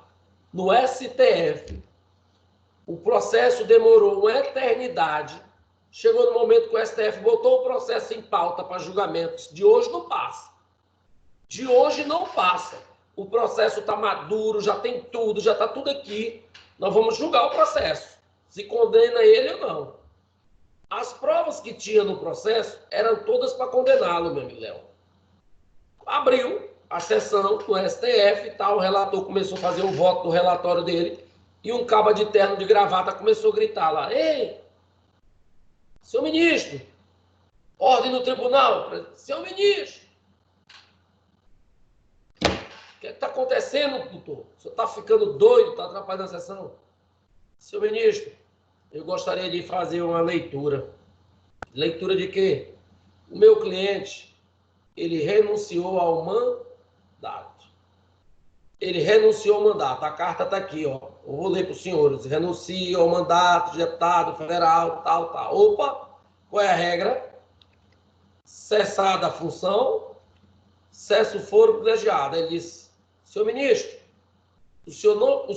no STF. O processo demorou uma eternidade. Chegou no momento que o STF botou o processo em pauta para julgamentos. De hoje não passa. De hoje não passa. O processo está maduro, já tem tudo, já está tudo aqui. Nós vamos julgar o processo. Se condena ele ou não. As provas que tinha no processo eram todas para condená-lo, meu amigo Léo. Abriu a sessão do STF e tal, o relator começou a fazer o voto do relatório dele e um cabo de terno de gravata começou a gritar lá: ei, seu ministro, ordem no tribunal, seu ministro, o que está acontecendo, doutor? O senhor está ficando doido, está atrapalhando a sessão? Seu ministro, eu gostaria de fazer uma leitura. Leitura de quê? O meu cliente, ele renunciou ao mandato. Ele renunciou ao mandato. A carta está aqui, ó. Eu vou ler para os senhores. Renuncia ao mandato de deputado federal, tal, tal. Opa, qual é a regra? Cessada a função, cessa o foro privilegiado. Ele disse: senhor ministro, os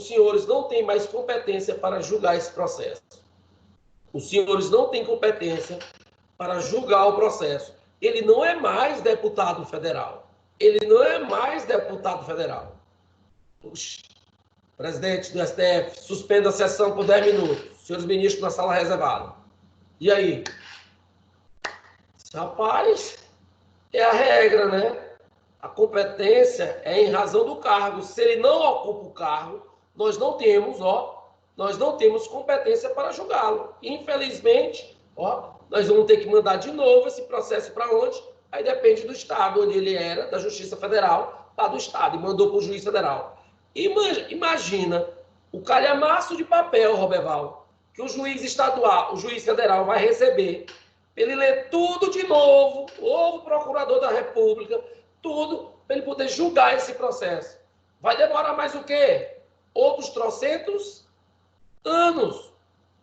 senhores não têm mais competência para julgar esse processo. Os senhores não têm competência para julgar o processo. Ele não é mais deputado federal. Ele não é mais deputado federal. Puxa, presidente do STF, suspenda a sessão por 10 minutos. Senhores ministros na sala reservada. E aí? Rapaz, é a regra, né? A competência é em razão do cargo. Se ele não ocupa o cargo, nós não temos competência para julgá-lo. Infelizmente, ó, nós vamos ter que mandar de novo esse processo para onde? Aí depende do estado onde ele era, da Justiça Federal, lá do estado, e mandou para o juiz federal. Imagina o calhamaço de papel, Roberval, que o juiz estadual, o juiz federal vai receber, ele ler tudo de novo, o procurador da República, tudo, para ele poder julgar esse processo. Vai demorar mais o quê? Outros trocentos anos.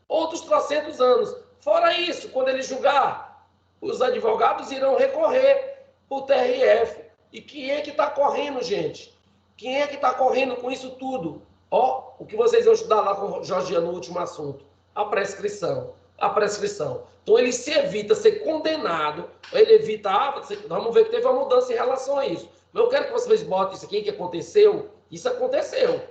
Outros trocentos anos. Fora isso, quando ele julgar, os advogados irão recorrer para o TRF. E quem é que está correndo, gente? Quem é que está correndo com isso tudo? Ó, o que vocês vão estudar lá com o Jorgiano no último assunto. A prescrição. A prescrição. Então, ele se evita ser condenado, ele evita... vamos ver que teve uma mudança em relação a isso. Mas eu quero que vocês botem isso aqui, que aconteceu. Isso aconteceu.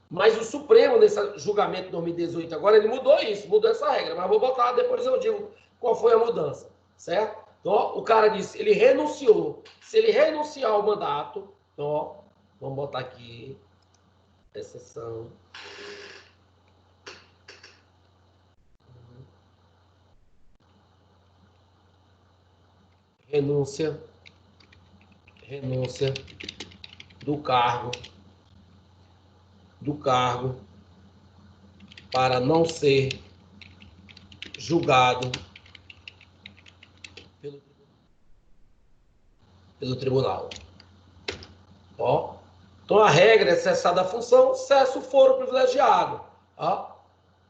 Mas o Supremo, nesse julgamento de 2018, agora ele mudou isso, mudou essa regra. Mas vou botar, depois eu digo qual foi a mudança, certo? Então, ó, o cara disse, ele renunciou. Se ele renunciar ao mandato, então, ó, vamos botar aqui, exceção. renúncia do cargo para não ser julgado pelo tribunal. Ó. Então, a regra é cessar da função, cessa o foro privilegiado. Ó.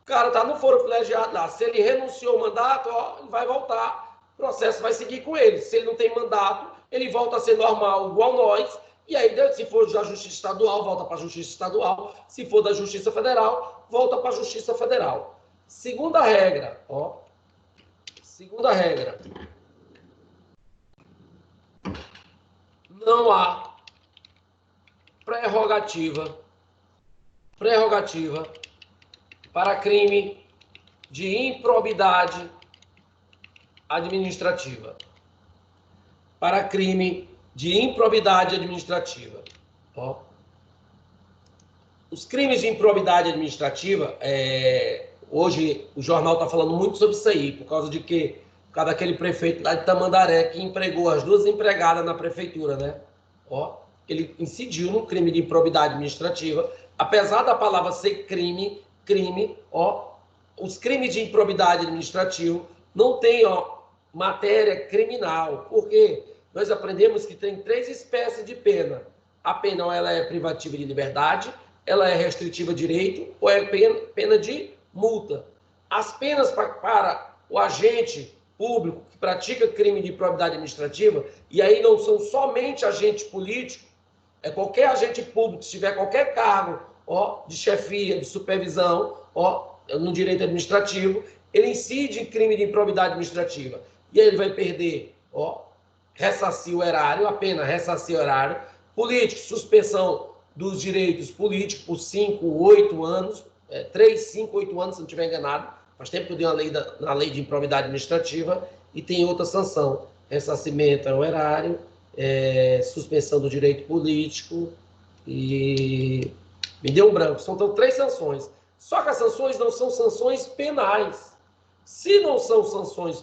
O cara está no foro privilegiado lá. Se ele renunciou ao mandato, ó, ele vai voltar. O processo vai seguir com ele. Se ele não tem mandato, ele volta a ser normal, igual nós. E aí, se for da Justiça Estadual, volta para a Justiça Estadual. Se for da Justiça Federal, volta para a Justiça Federal. Segunda regra, ó. Segunda regra. Não há prerrogativa para crime de improbidade administrativa. Para crime de improbidade administrativa. Ó. Os crimes de improbidade administrativa, hoje o jornal está falando muito sobre isso aí, por causa daquele prefeito lá de Tamandaré que empregou as 2 empregadas na prefeitura, né? Ó, ele incidiu no crime de improbidade administrativa, apesar da palavra ser crime, ó, os crimes de improbidade administrativa não têm, ó, matéria criminal, porque nós aprendemos que tem 3 espécies de pena. A pena, ou ela é privativa de liberdade, ela é restritiva de direito, ou é pena de multa. As penas para o agente público que pratica crime de improbidade administrativa, e aí não são somente agente político, é qualquer agente público, se tiver qualquer cargo, ó, de chefia, de supervisão, ó, no direito administrativo, ele incide em crime de improbidade administrativa. E aí ele vai perder, ó, ressarcir o erário, a pena ressarcir o erário, político, suspensão dos direitos políticos por 5, 8 anos, 3, 5, 8 anos, se não estiver enganado. Faz tempo que eu dei na lei de improbidade administrativa, e tem outra sanção, ressarcimento ao erário, suspensão do direito político, e me deu um branco. São então 3 sanções. Só que as sanções não são sanções penais. Se não são sanções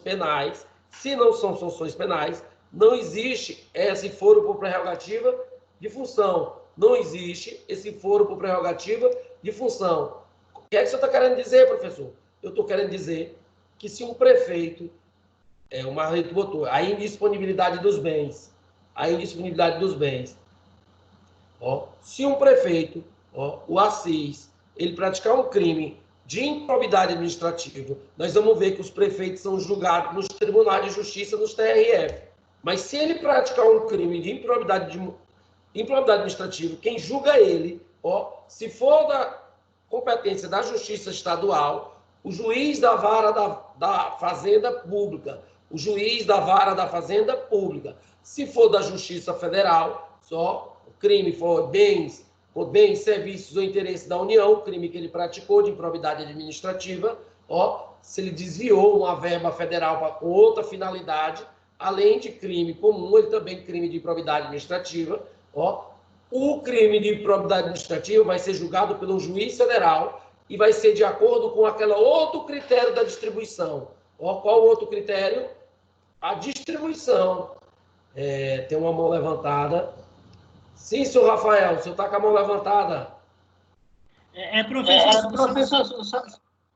penais, não existe esse foro por prerrogativa de função. Não existe esse foro por prerrogativa de função. O que é que você está querendo dizer, professor? Eu estou querendo dizer que se um prefeito, o Marlito botou, a indisponibilidade dos bens, ó, se um prefeito, ó, o Assis, ele praticar um crime de improbidade administrativa, nós vamos ver que os prefeitos são julgados nos tribunais de justiça, nos TRF. Mas se ele praticar um crime de improbidade administrativa, quem julga ele, ó, se for da competência da Justiça Estadual, o juiz da vara da Fazenda Pública, o juiz da vara da Fazenda Pública. Se for da Justiça Federal, só o crime for bens, serviços ou interesse da União, o crime que ele praticou de improbidade administrativa, ó, se ele desviou uma verba federal com outra finalidade, além de crime comum, ele também crime de improbidade administrativa, ó, o crime de improbidade administrativa vai ser julgado pelo juiz federal e vai ser de acordo com aquele outro critério da distribuição. Ó, qual o outro critério? A distribuição. Tem uma mão levantada. Sim, senhor Rafael, o senhor está com a mão levantada. Professor,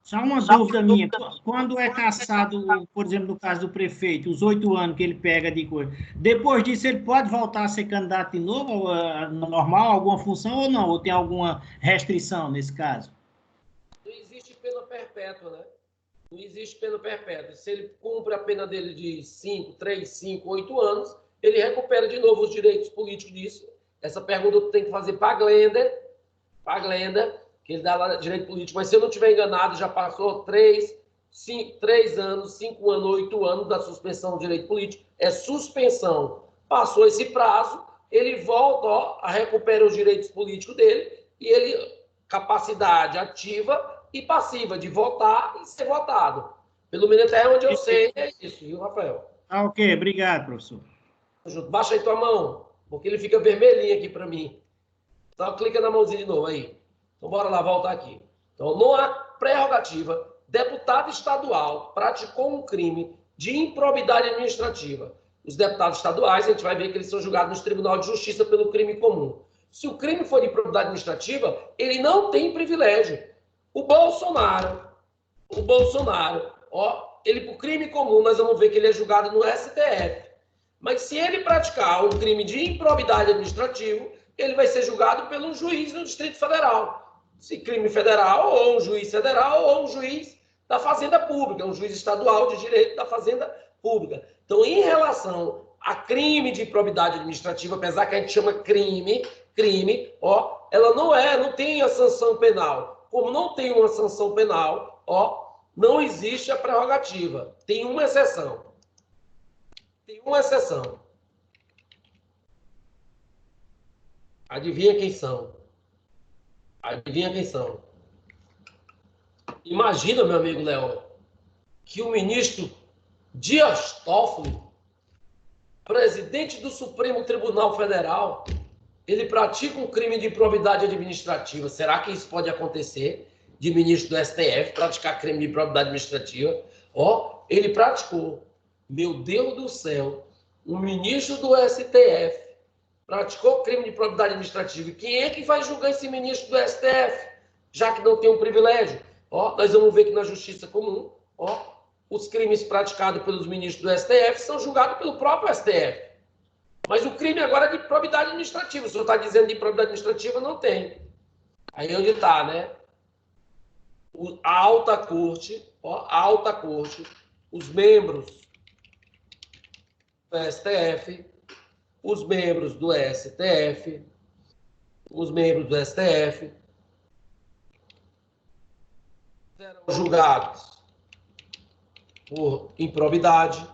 só uma dúvida minha. Quando é cassado, por exemplo, no caso do prefeito, os 8 anos que ele pega de coisa, depois disso ele pode voltar a ser candidato de novo, normal, alguma função ou não? Ou tem alguma restrição nesse caso? Não existe pena perpétua, né? Não existe pena perpétua. Se ele cumpre a pena dele de 3, 5, 8 anos, ele recupera de novo os direitos políticos disso. Essa pergunta tu tem que fazer para a Glenda, que ele dá lá direito político, mas se eu não estiver enganado, já passou 3 anos, 5 anos, 8 anos da suspensão do direito político, é suspensão. Passou esse prazo, ele volta, ó, a recuperar os direitos políticos dele, e ele, capacidade ativa e passiva de votar e ser votado. Pelo menos até onde eu sei, é isso, viu, Rafael? Ok, obrigado, professor. Baixa aí tua mão, porque ele fica vermelhinho aqui para mim. Então, clica na mãozinha de novo aí. Então, bora lá, voltar aqui. Então, não há prerrogativa. Deputado estadual praticou um crime de improbidade administrativa. os deputados estaduais, a gente vai ver que eles são julgados no Tribunal de Justiça pelo crime comum. Se o crime for de improbidade administrativa, ele não tem privilégio. O Bolsonaro, ele por crime comum, nós vamos ver que ele é julgado no STF. Mas se ele praticar um crime de improbidade administrativa, ele vai ser julgado pelo juiz do Distrito Federal. Se crime federal, ou um juiz federal, ou um juiz da Fazenda Pública, um juiz estadual de direito da Fazenda Pública. Então, em relação a crime de improbidade administrativa, apesar que a gente chama crime, ela não tem a sanção penal. Como não tem uma sanção penal, não existe a prerrogativa. Tem uma exceção. Adivinha quem são? Imagina, meu amigo Leão, que o ministro Dias Toffoli, presidente do Supremo Tribunal Federal, ele pratica um crime de improbidade administrativa. Será que isso pode acontecer? De ministro do STF praticar crime de improbidade administrativa? Ele praticou. Meu Deus do céu, um ministro do STF praticou crime de improbidade administrativa. E quem é que vai julgar esse ministro do STF? Já que não tem um privilégio. Nós vamos ver que na Justiça Comum, os crimes praticados pelos ministros do STF são julgados pelo próprio STF. Mas o crime agora é de improbidade administrativa. O senhor está dizendo de improbidade administrativa, não tem. Aí onde está, né? A alta corte, os membros do STF, os membros do STF serão julgados por improbidade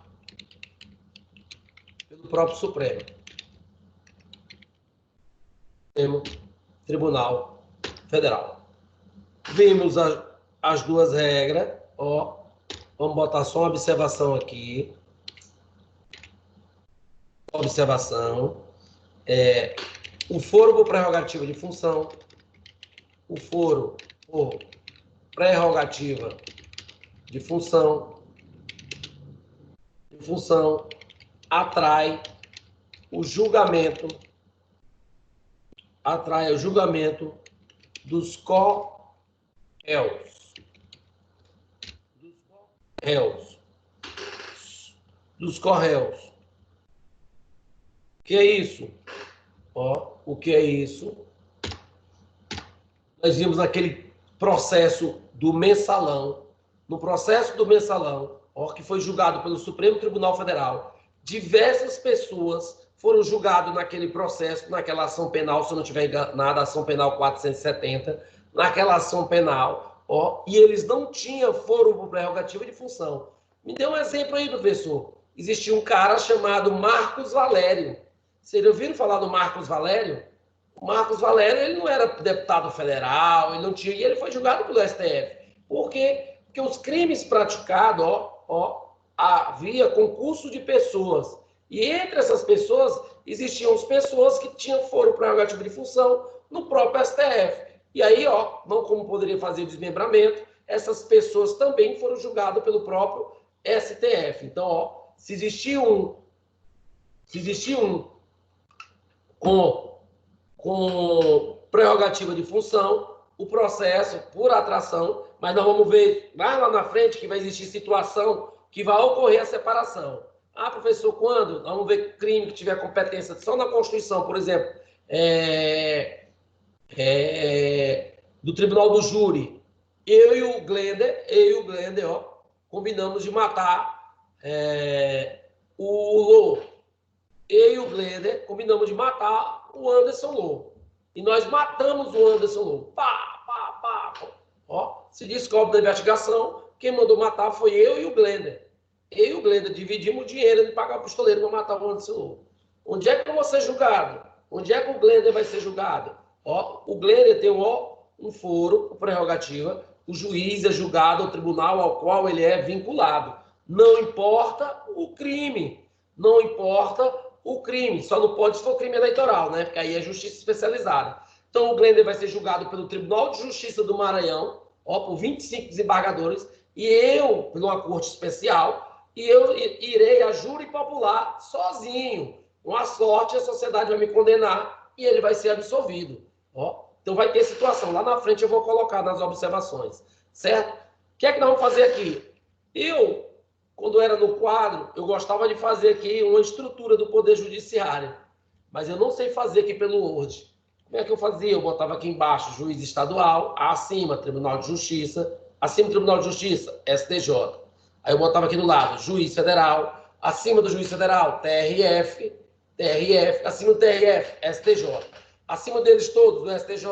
pelo próprio Supremo Tribunal Federal. Vimos as duas regras, vamos botar só uma observação aqui. Observação. O foro por prerrogativa de função. O foro por prerrogativa de função. Atrai o julgamento dos co-réus. O que é isso? O que é isso? Nós vimos naquele processo do mensalão, que foi julgado pelo Supremo Tribunal Federal. Diversas pessoas foram julgadas naquele processo, naquela ação penal, se eu não estiver enganado, ação penal 470, naquela ação penal, e eles não tinham foro por prerrogativa de função. Me dê um exemplo aí, professor. Existia um cara chamado Marcos Valério. Vocês ouviram falar do Marcos Valério? O Marcos Valério, ele não era deputado federal, ele não tinha, e ele foi julgado pelo STF. Por quê? Porque os crimes praticados, havia concurso de pessoas. E entre essas pessoas, existiam as pessoas que tinham foro prerrogativa de função no próprio STF. E aí, não como poderia fazer o desmembramento, essas pessoas também foram julgadas pelo próprio STF. Então, se existia um com prerrogativa de função, o processo por atração, mas nós vamos ver mais lá na frente que vai existir situação que vai ocorrer a separação. Professor, quando? Nós vamos ver crime que tiver competência só na Constituição, por exemplo, do Tribunal do Júri. Eu e o Glender, combinamos de matar o Lô. Eu e o Glender combinamos de matar o Anderson Lô. E nós matamos o Anderson Lô. Se descobre na investigação, quem mandou matar foi eu e o Glender. Eu e o Glender dividimos o dinheiro de pagar o pistoleiro para matar o Anderson Lô. Onde é que eu vou ser julgado? Onde é que o Glender vai ser julgado? O Glender tem um foro, prerrogativa. O juiz é julgado ao tribunal ao qual ele é vinculado. Não importa o crime. Só não pode se for crime eleitoral, né? Porque aí é justiça especializada. Então, o Glender vai ser julgado pelo Tribunal de Justiça do Maranhão, por 25 desembargadores, e eu, por uma corte especial, e eu irei a júri popular sozinho. Com a sorte, a sociedade vai me condenar e ele vai ser absolvido. Ó, então vai ter situação. Lá na frente eu vou colocar nas observações. Certo? O que é que nós vamos fazer aqui? Eu, quando era no quadro, eu gostava de fazer aqui uma estrutura do Poder Judiciário. Mas eu não sei fazer aqui pelo Word. Como é que eu fazia? Eu botava aqui embaixo juiz estadual, acima Tribunal de Justiça, acima do Tribunal de Justiça, STJ. Aí eu botava aqui do lado juiz federal, acima do juiz federal, TRF, acima do TRF, STJ. Acima deles todos, do STJ,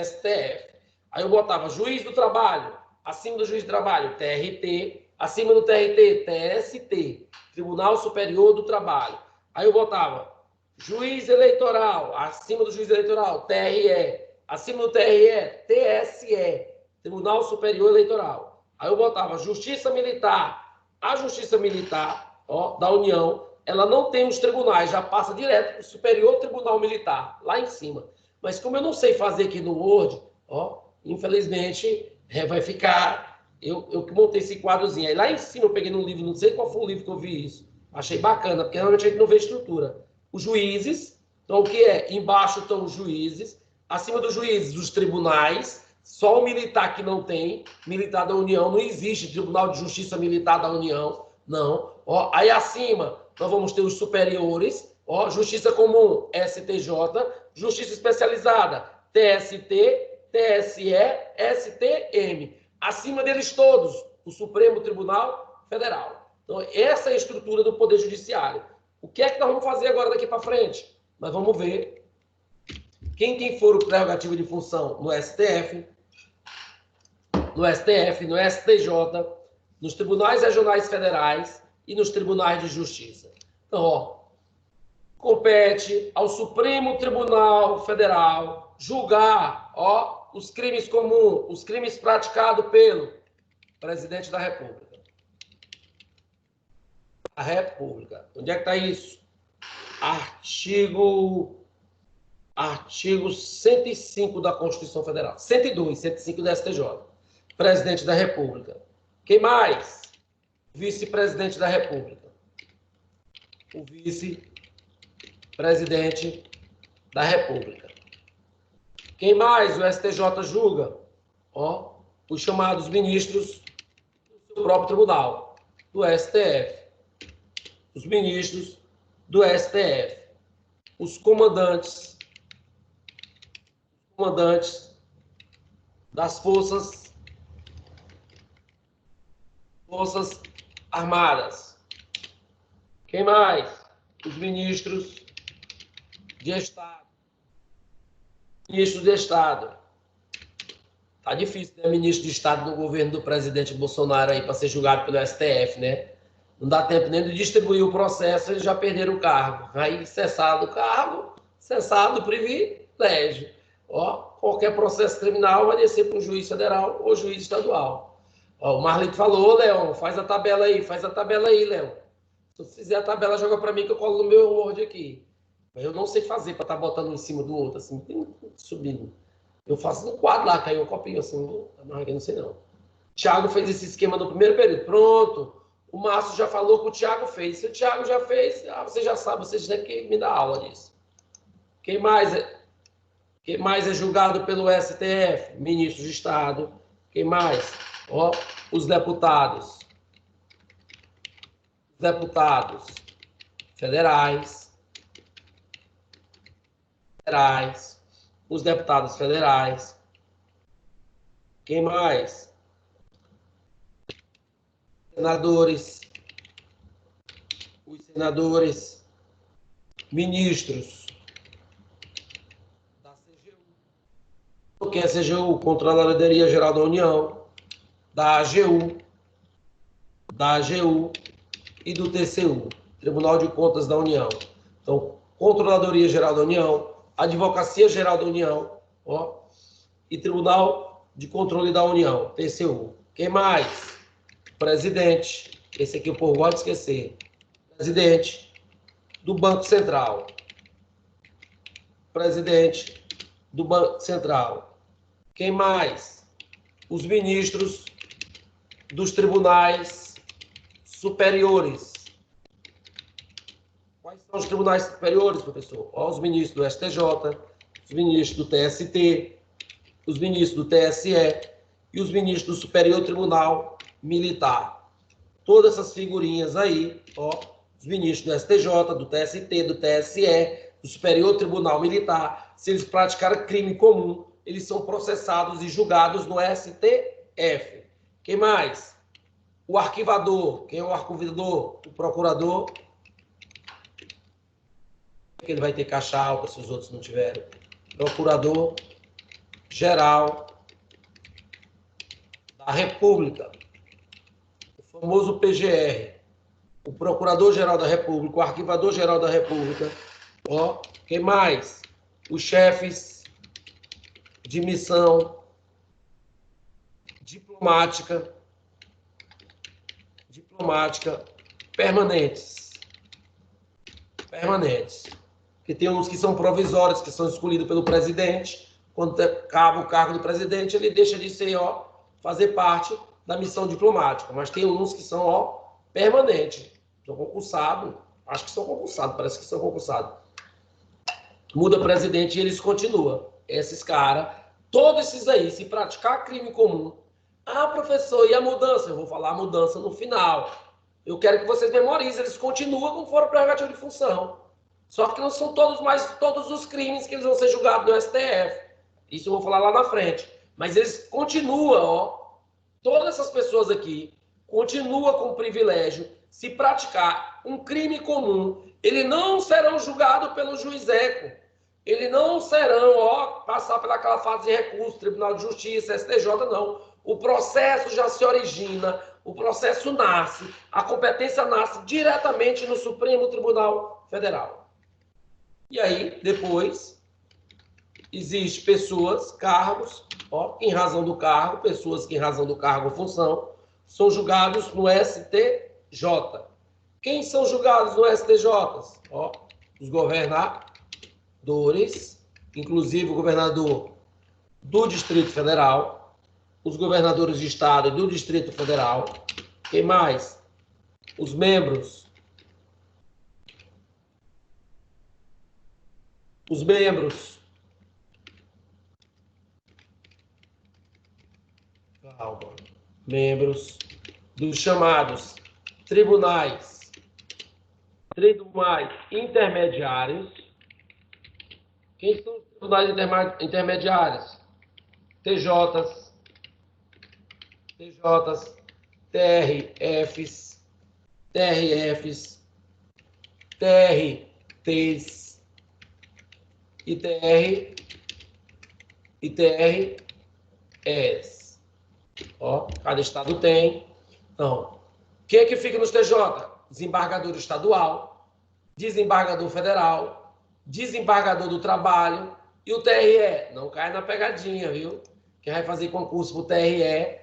STF. Aí eu botava juiz do trabalho, acima do juiz do trabalho, TRT, acima do TRT, TST, Tribunal Superior do Trabalho. Aí eu botava juiz eleitoral, acima do juiz eleitoral, TRE, acima do TRE, TSE, Tribunal Superior Eleitoral. Aí eu botava Justiça Militar. A Justiça Militar, ó, da União, ela não tem os tribunais, já passa direto para o Superior Tribunal Militar, lá em cima. Mas como eu não sei fazer aqui no Word, ó, infelizmente, vai ficar... Eu que montei esse quadrozinho. Aí lá em cima eu peguei num livro, não sei qual foi o livro que eu vi isso. Achei bacana, porque realmente a gente não vê estrutura. Os juízes, então o que é? Embaixo estão os juízes, acima dos juízes, os tribunais, só o militar que não tem, militar da União, não existe Tribunal de Justiça Militar da União, não. Ó, aí acima nós vamos ter os superiores, ó, Justiça Comum, STJ, Justiça Especializada, TST, TSE, STM. Acima deles todos, o Supremo Tribunal Federal. Então, essa é a estrutura do Poder Judiciário. O que é que nós vamos fazer agora daqui para frente? Nós vamos ver quem tem foro prerrogativo de função no STF, no STJ, nos tribunais regionais federais e nos tribunais de justiça. Então, ó, compete ao Supremo Tribunal Federal julgar, ó, os crimes comuns, os crimes praticados pelo presidente da República. A República. Onde é que está isso? Artigo 105 da Constituição Federal. 102, 105 da STJ. Presidente da República. Quem mais? Vice-presidente da República. O vice-presidente da República. Quem mais o STJ julga? Ó, os chamados ministros do seu próprio tribunal, do STF. Os ministros do STF. Os comandantes das Forças Armadas. Quem mais? Os ministros de Estado. Ministro de Estado. Tá difícil, né? Ministro de Estado no governo do presidente Bolsonaro aí para ser julgado pelo STF, né? Não dá tempo nem de distribuir o processo, eles já perderam o cargo. Aí, cessado o cargo, cessado o privilégio. Ó, qualquer processo criminal vai descer para um juiz federal ou juiz estadual. Ó, o Marlito falou, Leão, faz a tabela aí, Leão. Se você fizer a tabela, joga para mim que eu colo no meu Word aqui. Eu não sei fazer para estar botando um em cima do outro, assim, subindo. Eu faço no quadro lá, caiu, eu copio assim, não sei não. Thiago fez esse esquema no primeiro período. Pronto. O Márcio já falou que o Thiago fez. Se o Thiago já fez, você já sabe, você já tem que me dar aula disso. Quem mais é julgado pelo STF? Ministro de Estado. Quem mais? Ó, os deputados. Deputados federais. Os deputados federais. Quem mais? Senadores, os senadores, ministros da CGU, o que é a CGU? Controladoria Geral da União, da AGU e do TCU, Tribunal de Contas da União. Então, Controladoria Geral da União, Advocacia Geral da União, ó, e Tribunal de Controle da União, TCU. Quem mais? Presidente, esse aqui o povo pode esquecer, presidente do Banco Central, presidente do Banco Central. Quem mais? Os ministros dos tribunais superiores. Quais são os tribunais superiores, professor? Ó, os ministros do STJ, os ministros do TST, os ministros do TSE e os ministros do Superior Tribunal Militar. Todas essas figurinhas aí, ó, os ministros do STJ, do TST, do TSE, do Superior Tribunal Militar, se eles praticaram crime comum, eles são processados e julgados no STF. Quem mais? O arquivador. Quem é o arquivador? O procurador. Ele vai ter caixa alta se os outros não tiverem. Procurador-Geral da República. O famoso PGR. O Procurador-Geral da República, o Arquivador-Geral da República. Ó, quem mais? Os chefes de missão diplomática permanentes. Porque tem uns que são provisórios, que são escolhidos pelo presidente. Quando acaba o cargo do presidente, ele deixa de ser, ó, fazer parte da missão diplomática. Mas tem uns que são, ó, permanentes. São concursados. Acho que são concursados, parece que são concursados. Muda presidente e eles continuam. Esses caras, todos esses aí, se praticar crime comum. Ah, professor, e a mudança? Eu vou falar a mudança no final. Eu quero que vocês memorizem, eles continuam como fora prerrogativa de função. Só que não são todos os crimes que eles vão ser julgados no STF. Isso eu vou falar lá na frente. Mas eles continuam, ó, todas essas pessoas aqui continuam com o privilégio. Se praticar um crime comum, eles não serão julgados pelo juiz ECO. Eles não serão, ó, passar pelaquela fase de recurso, Tribunal de Justiça, STJ, não. O processo já se origina, o processo nasce, a competência nasce diretamente no Supremo Tribunal Federal. E aí, depois, existem pessoas, cargos, ó, em razão do cargo, pessoas que em razão do cargo ou função, são julgados no STJ. Quem são julgados no STJ? Ó, os governadores, inclusive o governador do Distrito Federal, os governadores de estado e do Distrito Federal. Quem mais? Os membros dos chamados tribunais intermediários. Quem são os tribunais intermediários? TJs, TRFs, TRTs e TREs. Ó, cada estado tem. Então, quem é que fica nos TJ? Desembargador estadual, desembargador federal, desembargador do trabalho e o TRE. Não cai na pegadinha, viu? Quem vai fazer concurso para o TRE,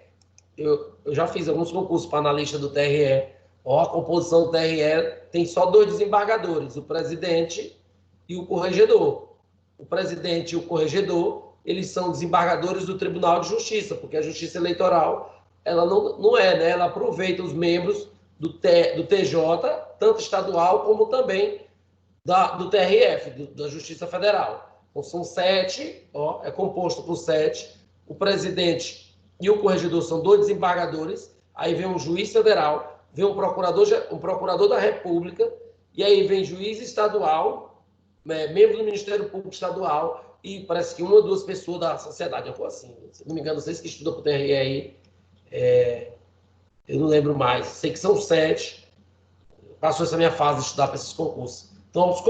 eu já fiz alguns concursos para analista do TRE. Ó, a composição do TRE tem só 2 desembargadores, o presidente e o corregedor. O presidente e o corregedor, eles são desembargadores do Tribunal de Justiça, porque a Justiça Eleitoral, ela não é, né? Ela aproveita os membros do TJ, tanto estadual como também do TRF, da Justiça Federal. Então, são 7, ó, é composto por 7. O presidente e o corregedor são 2 desembargadores. Aí vem um juiz federal, vem um procurador da República, e aí vem juiz estadual, membro do Ministério Público Estadual, e parece que 1 ou 2 pessoas da sociedade. Eu assim, se não me engano, vocês que estudam para o TRE aí, eu não lembro mais. Sei que são 7. Passou essa minha fase de estudar para esses concursos. Então, os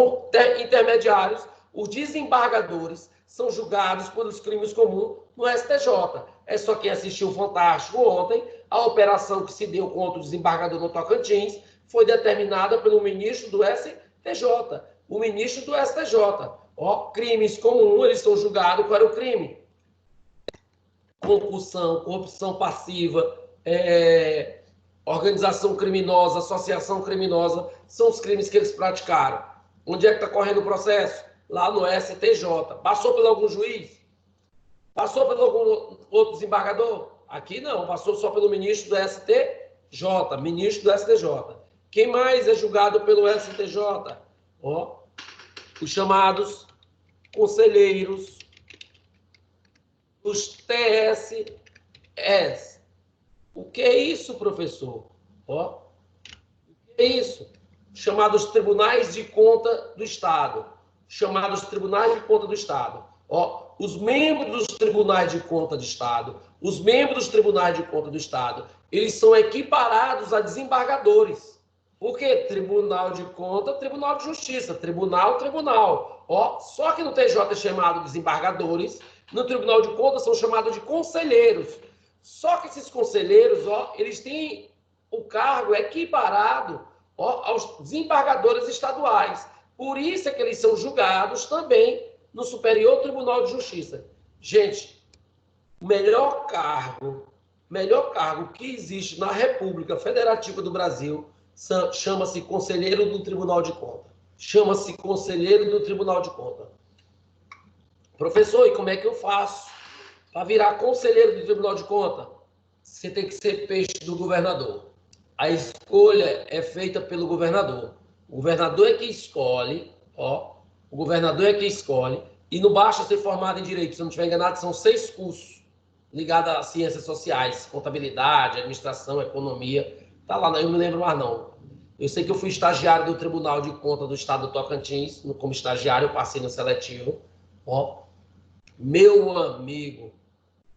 intermediários, os desembargadores, são julgados pelos crimes comuns no STJ. É só quem assistiu o Fantástico ontem, a operação que se deu contra o desembargador no Tocantins foi determinada pelo ministro do STJ. O ministro do STJ. Ó, crimes comuns, eles são julgados. Qual era o crime? Concussão, corrupção passiva, organização criminosa, associação criminosa, são os crimes que eles praticaram. Onde é que está correndo o processo? Lá no STJ. Passou por algum juiz? Passou por algum outro desembargador? Aqui não, passou só pelo ministro do STJ. ministro do STJ. Quem mais é julgado pelo STJ? Ó, os chamados conselheiros dos TSS. O que é isso, professor? Ó, o que é isso? Chamados tribunais de conta do Estado. Chamados tribunais de conta do Estado. Ó, os membros dos tribunais de conta do Estado, os membros dos tribunais de conta do Estado, eles são equiparados a desembargadores. Por quê? Tribunal de conta, tribunal de justiça, tribunal, tribunal. Ó, só que no TJ é chamado desembargadores, no tribunal de contas são chamados de conselheiros. Só que esses conselheiros, ó, eles têm o cargo equiparado, ó, aos desembargadores estaduais. Por isso é que eles são julgados também no Superior Tribunal de Justiça. Gente, o melhor cargo que existe na República Federativa do Brasil chama-se Conselheiro do Tribunal de Contas. Chama-se Conselheiro do Tribunal de Contas. Professor, e como é que eu faço para virar Conselheiro do Tribunal de Contas? Você tem que ser peixe do governador. A escolha é feita pelo governador. O governador é que escolhe, ó. O governador é que escolhe. E não basta ser formado em Direito. Se eu não estiver enganado, são 6 cursos ligados a ciências sociais, contabilidade, administração, economia. Tá lá, eu não me lembro mais não. Eu sei que eu fui estagiário do Tribunal de Contas do Estado do Tocantins. Como estagiário, eu passei no seletivo. Ó, meu amigo,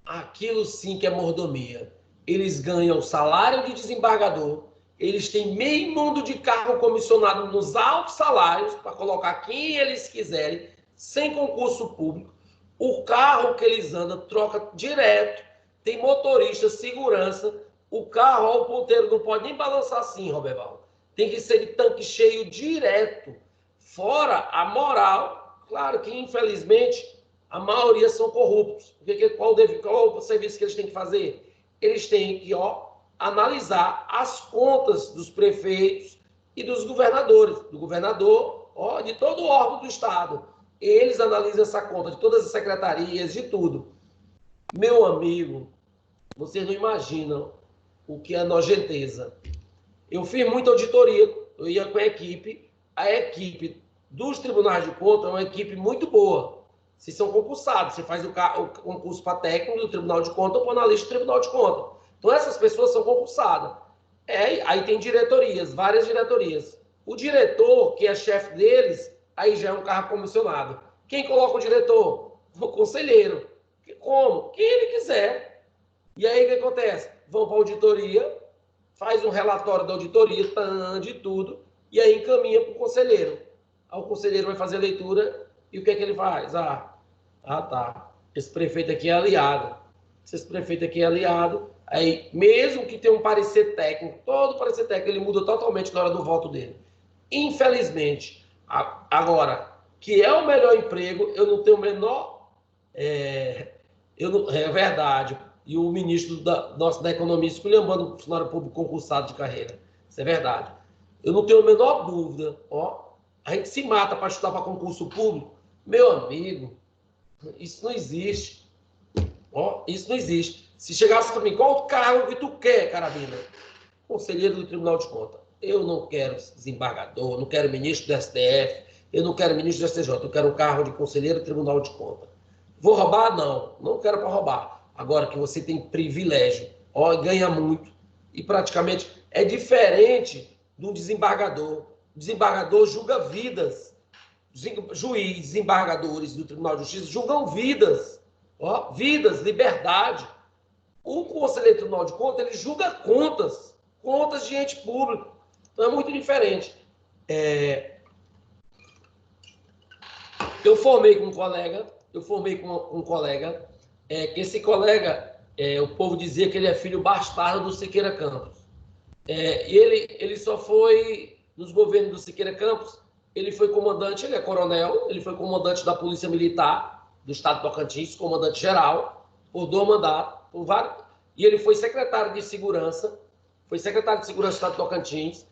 aquilo sim que é mordomia. Eles ganham salário de desembargador, eles têm meio mundo de cargo comissionado nos altos salários, para colocar quem eles quiserem, sem concurso público. O carro que eles andam troca direto, tem motorista, segurança. O carro, ó, o ponteiro não pode nem balançar assim, Roberval. Tem que ser de tanque cheio direto. Fora a moral, claro que infelizmente a maioria são corruptos. Qual o serviço que eles têm que fazer? Eles têm que, ó, analisar as contas dos prefeitos e dos governadores. Do governador, ó, de todo o órgão do Estado. Eles analisam essa conta de todas as secretarias, de tudo. Meu amigo, vocês não imaginam o que é nojenteza. Eu fiz muita auditoria, eu ia com a equipe dos tribunais de contas é uma equipe muito boa. Vocês são concursados, você faz o concurso para técnico do Tribunal de Contas ou para analista do Tribunal de Contas. Então, essas pessoas são concursadas. Aí tem diretorias, várias diretorias. O diretor, que é chefe deles, aí já é um cargo comissionado. Quem coloca o diretor? O conselheiro. Como? Quem ele quiser. E aí, o que acontece? Vão para a auditoria, faz um relatório da auditoria, de tudo, e aí encaminha para o conselheiro. Aí o conselheiro vai fazer a leitura. E o que é que ele faz? Tá. Esse prefeito aqui é aliado. Se esse prefeito aqui é aliado, aí, mesmo que tenha um parecer técnico, todo parecer técnico, ele muda totalmente na hora do voto dele. Infelizmente. Agora, que é o melhor emprego, eu não tenho o menor... é verdade. E o ministro da Economia esculhambando o funcionário público concursado de carreira. Isso é verdade. Eu não tenho a menor dúvida. Ó, a gente se mata para estudar para concurso público. Meu amigo, isso não existe. Ó, isso não existe. Se chegasse para mim, qual o cargo que tu quer, Carabina? Conselheiro do Tribunal de Contas. Eu não quero desembargador, não quero ministro do STF, eu não quero ministro do STJ, eu quero um cargo de conselheiro do Tribunal de Contas. Vou roubar? Não quero para roubar. Agora que você tem privilégio, ó, ganha muito, e praticamente é diferente do desembargador. O desembargador julga vidas. Juízes, desembargadores do Tribunal de Justiça julgam vidas, ó, vidas, liberdade. O conselheiro do Tribunal de Contas, ele julga contas de ente público. Então é muito diferente. Eu formei com um colega, que esse colega, o povo dizia que ele é filho bastardo do Siqueira Campos. E ele só foi, nos governos do Siqueira Campos, ele foi comandante, ele é coronel, ele foi comandante da Polícia Militar do Estado de Tocantins, comandante-geral, por 2 mandatos, e ele foi secretário de Segurança do Estado de Tocantins,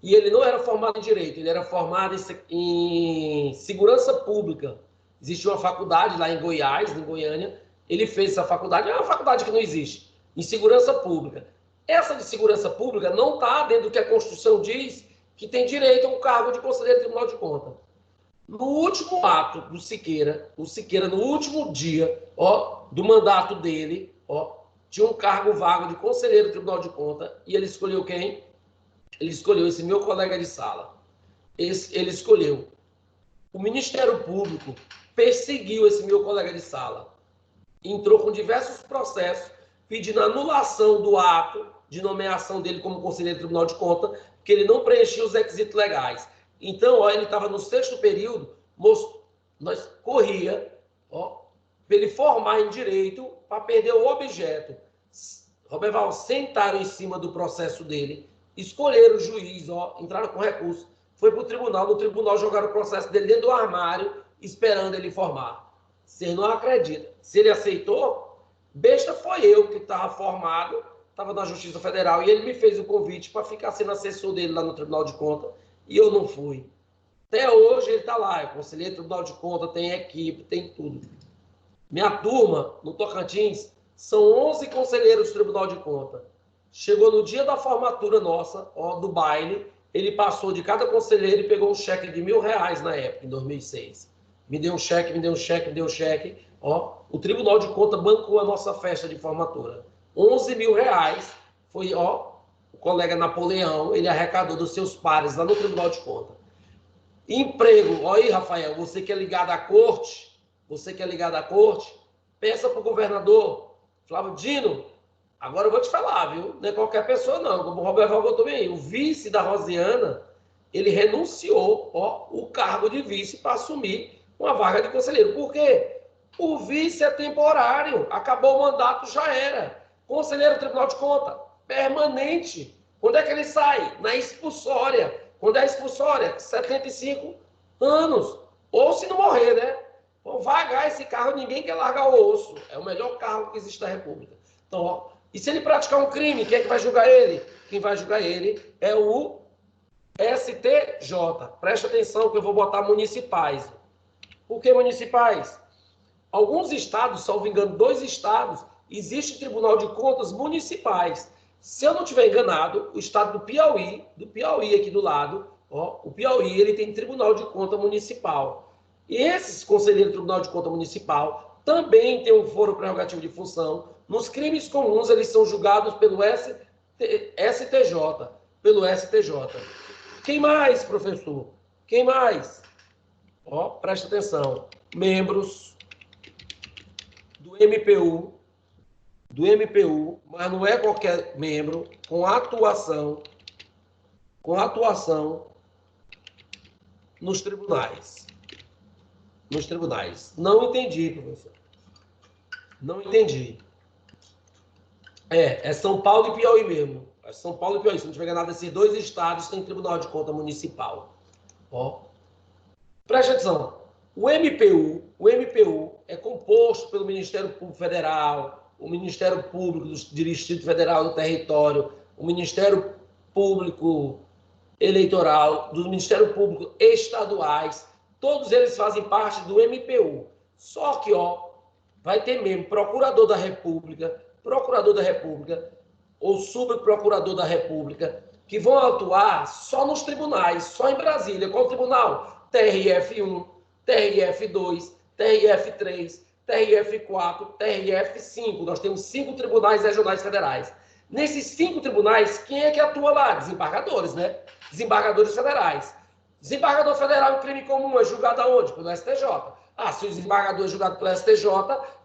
e ele não era formado em Direito, ele era formado em Segurança Pública. Existia uma faculdade lá em Goiás, em Goiânia, ele fez essa faculdade, é uma faculdade que não existe, em Segurança Pública. Essa de segurança pública não está dentro do que a Constituição diz que tem direito ao cargo de conselheiro do Tribunal de Contas. No último ato do Siqueira, o Siqueira, no último dia do mandato dele, tinha um cargo vago de conselheiro do Tribunal de Contas, e ele escolheu quem? Ele escolheu esse meu colega de sala. Ele escolheu. O Ministério Público perseguiu esse meu colega de sala. Entrou com diversos processos pedindo anulação do ato de nomeação dele como conselheiro do Tribunal de Contas, porque ele não preenchia os requisitos legais. Então, ele estava no 6º período, nós corria para ele formar em direito para perder o objeto. Roberval, sentaram em cima do processo dele, escolheram o juiz, entraram com recurso, foi para o tribunal, no tribunal jogaram o processo dele dentro do armário, esperando ele formar. Vocês não acreditam. Se ele aceitou, besta foi eu que estava formado, estava na Justiça Federal, e ele me fez o convite para ficar sendo assessor dele lá no Tribunal de Contas, e eu não fui. Até hoje ele está lá, é conselheiro do Tribunal de Contas, tem equipe, tem tudo. Minha turma, no Tocantins, são 11 conselheiros do Tribunal de Contas. Chegou no dia da formatura nossa, do baile, ele passou de cada conselheiro e pegou um cheque de R$1.000 na época, em 2006. Me deu um cheque, me deu um cheque, me deu um cheque. O Tribunal de Contas bancou a nossa festa de formatura. R$11.000 foi, o colega Napoleão, ele arrecadou dos seus pares lá no Tribunal de Contas. Emprego, aí, Rafael, você que é ligado à corte, peça para o governador, Flávio Dino, agora eu vou te falar, viu? Não é qualquer pessoa, não, como o Roberto botou bem aí. O vice da Rosiana, ele renunciou, o cargo de vice para assumir uma vaga de conselheiro. Por quê? O vice é temporário, acabou o mandato, já era. Conselheiro do Tribunal de Contas, permanente. Quando é que ele sai? Na expulsória. Quando é a expulsória? 75 anos. Ou se não morrer, né? Vão vagar esse carro, ninguém quer largar o osso. É o melhor carro que existe na República. Então, e se ele praticar um crime, quem é que vai julgar ele? Quem vai julgar ele é o STJ. Presta atenção que eu vou botar municipais. Por que municipais? Alguns estados, salvo engano, 2 estados, existe Tribunal de Contas municipais. Se eu não estiver enganado, o estado do Piauí aqui do lado, o Piauí, ele tem Tribunal de Contas municipal. E esses conselheiros do Tribunal de Contas municipal também têm um foro prerrogativo de função. Nos crimes comuns, eles são julgados pelo STJ. Quem mais, professor? Quem mais? Presta atenção. Membros do MPU, mas não é qualquer membro, com atuação nos tribunais. Não entendi, professor. Não entendi. É São Paulo e Piauí mesmo. É São Paulo e Piauí. Se não tiver enganado, esses 2 estados têm Tribunal de Contas municipal. Presta atenção. O MPU é composto pelo Ministério Público Federal, o Ministério Público do Distrito Federal do Território, o Ministério Público Eleitoral, do Ministério Público Estaduais, todos eles fazem parte do MPU. Só que, vai ter mesmo procurador da República ou subprocurador da República, que vão atuar só nos tribunais, só em Brasília. Qual tribunal? TRF1, TRF2, TRF3, TRF4, TRF5. Nós temos 5 tribunais regionais federais. Nesses 5 tribunais, quem é que atua lá? Desembargadores, né? Desembargadores federais. Desembargador federal em crime comum é julgado aonde? Pelo STJ. Se o desembargador é julgado pelo STJ,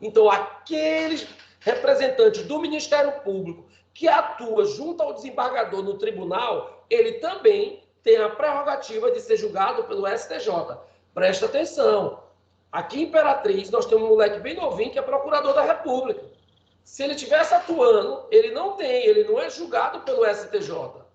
então aqueles representantes do Ministério Público que atua junto ao desembargador no tribunal, ele também tem a prerrogativa de ser julgado pelo STJ. Presta atenção. Aqui em Imperatriz, nós temos um moleque bem novinho que é procurador da República. Se ele estivesse atuando, ele não é julgado pelo STJ.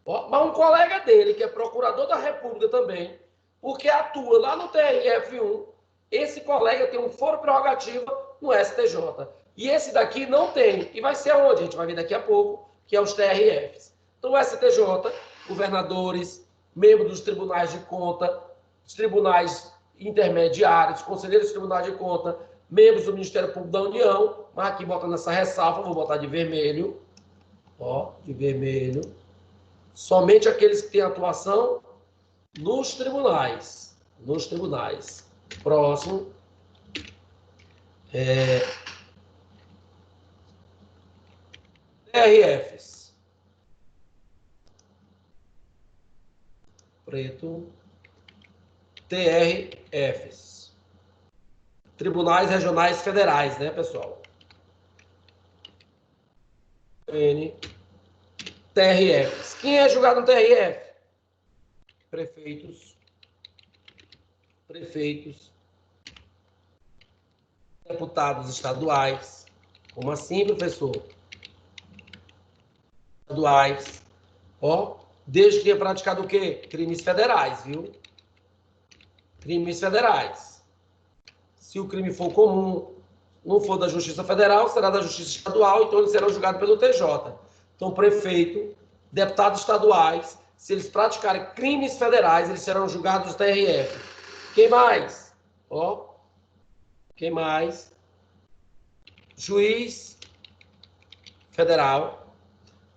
Mas um colega dele, que é procurador da República também, porque atua lá no TRF1, esse colega tem um foro prerrogativa no STJ. E esse daqui não tem. E vai ser aonde? A gente vai ver daqui a pouco, que é os TRFs. Então, o STJ, governadores, membros dos tribunais de conta, os tribunais intermediários, conselheiros dos tribunais de conta, membros do Ministério Público da União, mas aqui bota nessa ressalva, vou botar de vermelho, ó, de vermelho, somente aqueles que têm atuação nos tribunais. Nos tribunais. Próximo. TRFs. Preto. TRFs. Tribunais Regionais Federais, né, pessoal? TRFs. Quem é julgado no TRF? Prefeitos. Prefeitos. Deputados estaduais. Como assim, professor? Estaduais. Ó, desde que tenha praticado o quê? Crimes federais, viu? Crimes federais. Se o crime for comum, não for da Justiça Federal, será da Justiça Estadual, então ele será julgado pelo TJ. Então, prefeito, deputados estaduais, se eles praticarem crimes federais, eles serão julgados no TRF. Quem mais? Ó, quem mais? Juiz federal.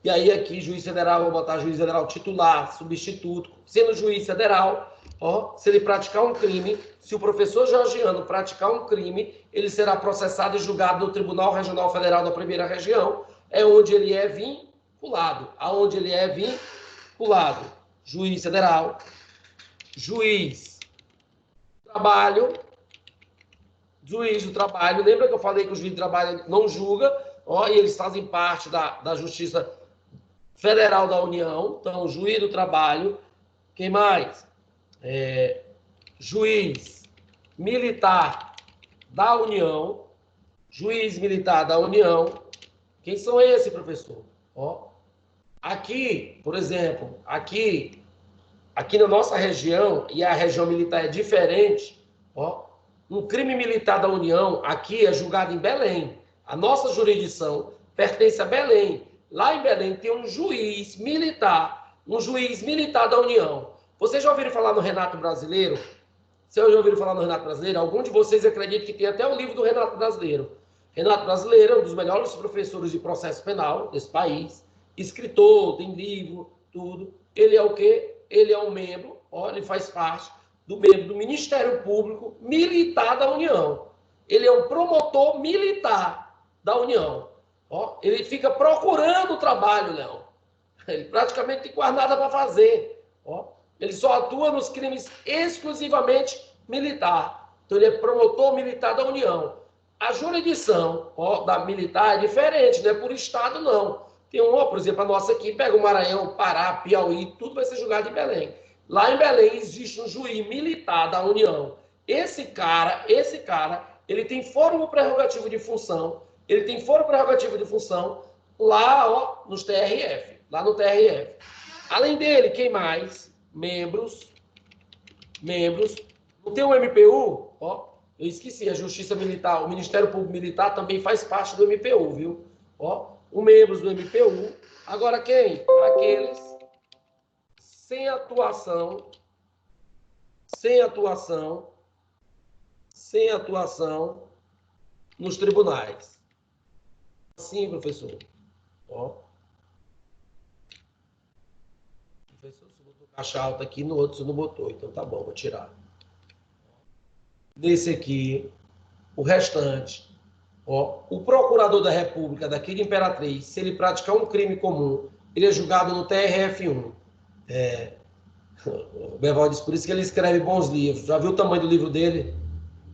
E aí aqui, juiz federal, vou botar juiz federal titular, substituto, sendo juiz federal, ó, se ele praticar um crime, se o professor Georgiano praticar um crime, ele será processado e julgado no Tribunal Regional Federal da Primeira Região, é onde ele é vinculado. Aonde ele é vinculado. Juiz federal, juiz do trabalho, juiz do trabalho. Lembra que eu falei que o juiz do trabalho não julga, ó, e eles fazem parte da Justiça Federal da União. Então, juiz do trabalho. Quem mais? Juiz militar da União. Juiz militar da União. Quem são esses, professor? Ó, aqui, por exemplo, aqui na nossa região, e a região militar é diferente, ó, um crime militar da União aqui é julgado em Belém. A nossa jurisdição pertence a Belém. Lá em Belém tem um juiz militar da União. Vocês já ouviram falar no Renato Brasileiro? Se eu já ouviram falar no Renato Brasileiro, algum de vocês acredita que tem até o livro do Renato Brasileiro. Renato Brasileiro é um dos melhores professores de processo penal desse país, escritor, tem livro, tudo. Ele é o quê? Ele é um membro, ó, ele faz parte do Ministério Público Militar da União. Ele é um promotor militar da União. Ó, ele fica procurando o trabalho, Leão. Ele praticamente tem quase nada para fazer. Ó, ele só atua nos crimes exclusivamente militar. Então, ele é promotor militar da União. A jurisdição, ó, da militar é diferente, não é por estado, não. Tem uma, por exemplo, a nossa aqui, pega o Maranhão, Pará, Piauí, tudo vai ser julgado em Belém. Lá em Belém existe um juiz militar da União. Esse cara, ele tem foro prerrogativo de função, lá, ó, nos TRF, lá no TRF. Além dele, quem mais? Membros. Não tem o MPU, ó, eu esqueci, a Justiça Militar, o Ministério Público Militar também faz parte do MPU, viu? Ó, os membros do MPU. Agora quem? Aqueles sem atuação nos tribunais. Sim, professor. Ó. Professor, você botou caixa alta aqui, no outro você não botou, então tá bom, vou tirar. Nesse aqui, o restante, ó, o procurador da República daqui de Imperatriz, se ele praticar um crime comum, ele é julgado no TRF1. O Beval diz, por isso que ele escreve bons livros. Já viu o tamanho do livro dele?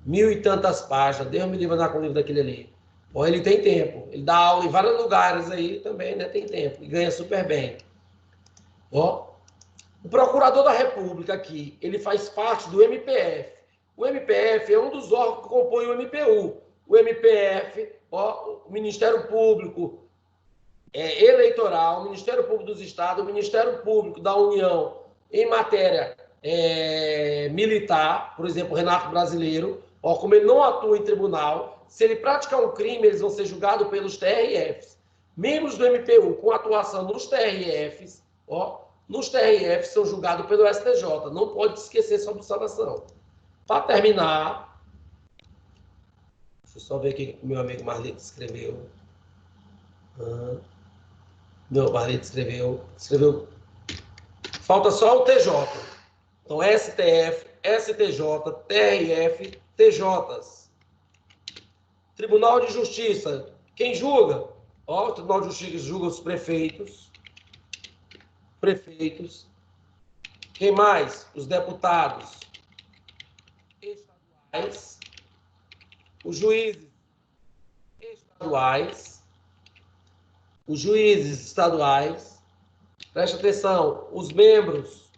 1000 e tantas páginas. Deus me livre andar com o livro daquele ali. Ó, ele tem tempo. Ele dá aula em vários lugares aí também, né? Tem tempo. E ganha super bem. Ó, o procurador da República aqui, ele faz parte do MPF. O MPF é um dos órgãos que compõem o MPU. O MPF, ó, o Ministério Público Eleitoral, o Ministério Público dos Estados, o Ministério Público da União em matéria militar, por exemplo, o Renato Brasileiro, ó, como ele não atua em tribunal, se ele praticar um crime, eles vão ser julgados pelos TRFs. Membros do MPU com atuação nos TRFs, ó, nos TRFs são julgados pelo STJ. Não pode esquecer essa observação. Para terminar, deixa eu só ver aqui o que o meu amigo Marlito escreveu. Não, Barreto escreveu. Falta só o TJ. Então, STF, STJ, TRF, TJs. Tribunal de Justiça. Quem julga? Ó, o Tribunal de Justiça julga os prefeitos. Quem mais? Os deputados estaduais. Os juízes estaduais. Os juízes estaduais. Preste atenção, os membros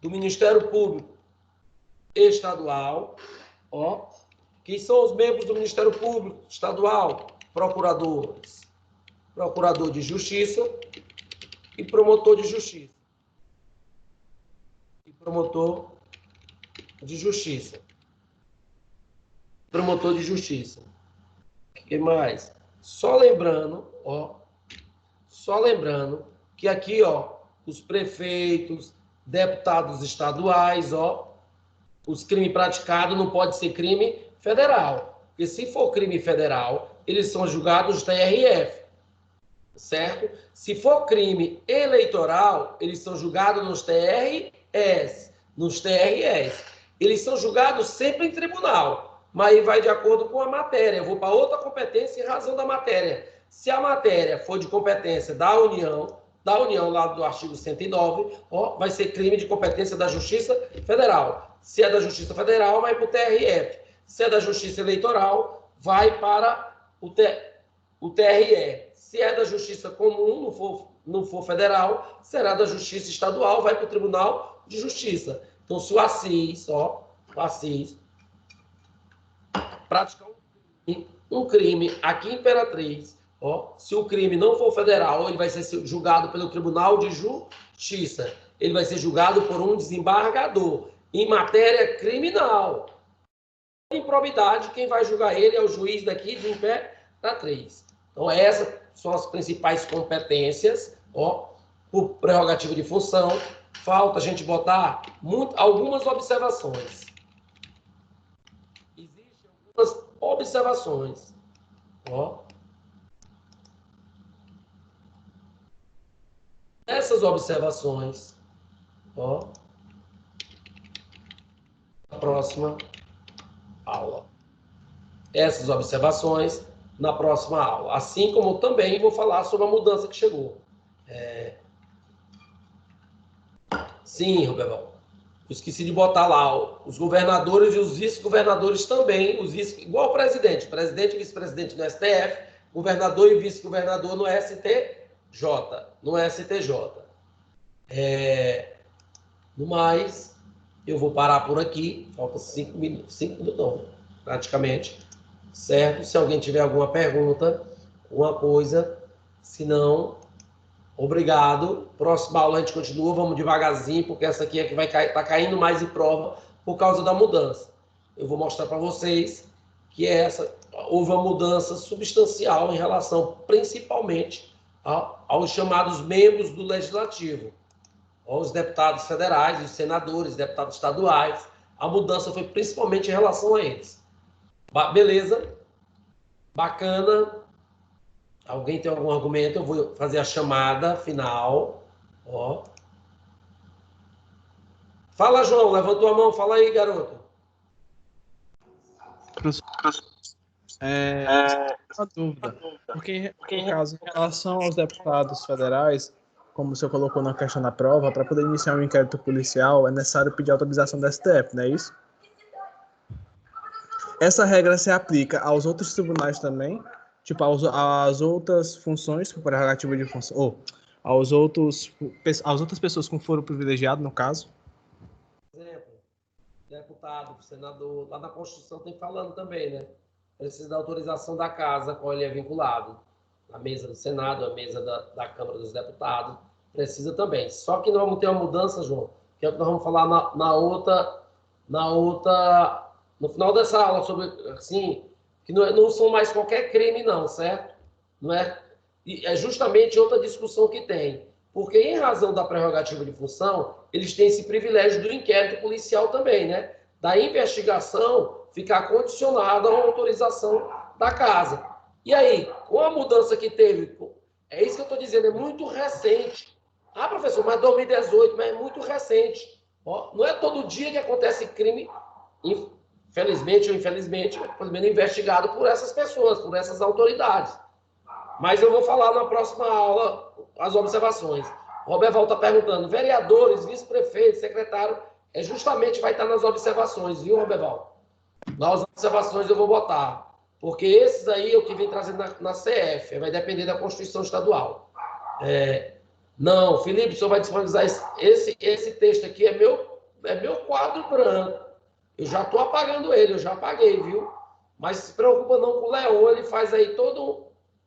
do Ministério Público Estadual, ó, quem são os membros do Ministério Público Estadual? Procuradores, procurador de Justiça e promotor de Justiça. Promotor de Justiça. O que mais? Só lembrando que aqui, ó, os prefeitos, deputados estaduais, ó, os crimes praticados não pode ser crime federal. Porque se for crime federal, eles são julgados no TRF, certo? Se for crime eleitoral, eles são julgados nos TRS. Eles são julgados sempre em tribunal, mas aí vai de acordo com a matéria. Eu vou para outra competência em razão da matéria. Se a matéria for de competência da União lá do artigo 109, ó, vai ser crime de competência da Justiça Federal. Se é da Justiça Federal, vai para o TRF. Se é da Justiça Eleitoral, vai para o TRE. Se é da Justiça Comum, não for federal, será da Justiça Estadual, vai para o Tribunal de Justiça. Então, se o Assis praticar um crime aqui em Imperatriz, ó, se o crime não for federal, ele vai ser julgado pelo Tribunal de Justiça. Ele vai ser julgado por um desembargador em matéria criminal. Improbidade, quem vai julgar ele é o juiz daqui de Imperatriz. Então, essas são as principais competências, ó, por prerrogativa de função. Falta a gente botar algumas observações. Existem algumas observações, ó. Essas observações, ó, na próxima aula. Essas observações na próxima aula. Assim como também vou falar sobre a mudança que chegou. Sim, Roberval. Esqueci de botar lá ó, os governadores e os vice-governadores também, igual o presidente e vice-presidente no STF, governador e vice-governador no STJ. No mais, eu vou parar por aqui. Falta 5 minutos, não, praticamente. Certo? Se alguém tiver alguma pergunta, alguma coisa, se não, obrigado. Próxima aula a gente continua, vamos devagarzinho, porque essa aqui é que vai tá caindo mais em prova por causa da mudança. Eu vou mostrar para vocês que houve uma mudança substancial em relação, principalmente, aos chamados membros do Legislativo, aos deputados federais, os senadores, deputados estaduais. A mudança foi principalmente em relação a eles. Beleza? Bacana. Alguém tem algum argumento? Eu vou fazer a chamada final. Ó. Fala, João. Levantou a mão. Fala aí, garoto. Uma dúvida. Porque, no caso, em relação aos deputados federais, como o senhor colocou na questão da prova, para poder iniciar um inquérito policial, é necessário pedir autorização do STF, não é isso? Essa regra se aplica aos outros tribunais também? Tipo, às outras funções, por prerrogativa de função, ou às outras pessoas com foro privilegiado, no caso? Por exemplo, deputado, senador, lá na Constituição tem falando também, né? Precisa da autorização da casa a qual ele é vinculado. A mesa do Senado, a mesa da Câmara dos Deputados, precisa também. Só que nós vamos ter uma mudança, João, que é o que nós vamos falar no final dessa aula, sobre, assim, que não são mais qualquer crime, não, certo? Não é? E é justamente outra discussão que tem. Porque, em razão da prerrogativa de função, eles têm esse privilégio do inquérito policial também, né? Da investigação ficar condicionada à autorização da casa. E aí, com a mudança que teve, É isso que eu estou dizendo, é muito recente. Ah, professor, mas 2018, mas é muito recente. Ó, não é todo dia que acontece crime, infelizmente ou infelizmente, pelo menos investigado por essas pessoas, por essas autoridades. Mas eu vou falar na próxima aula as observações. O Roberval está perguntando, vereadores, vice-prefeitos, secretário, justamente vai estar nas observações, viu, Roberval? Nas observações eu vou botar, porque esses aí é o que vem trazendo na CF, vai depender da Constituição Estadual. Não, Felipe, o senhor vai disponibilizar esse texto aqui, é meu quadro branco. Eu já estou apagando ele, eu já apaguei, viu? Mas se preocupa não com o Leon, ele faz aí todo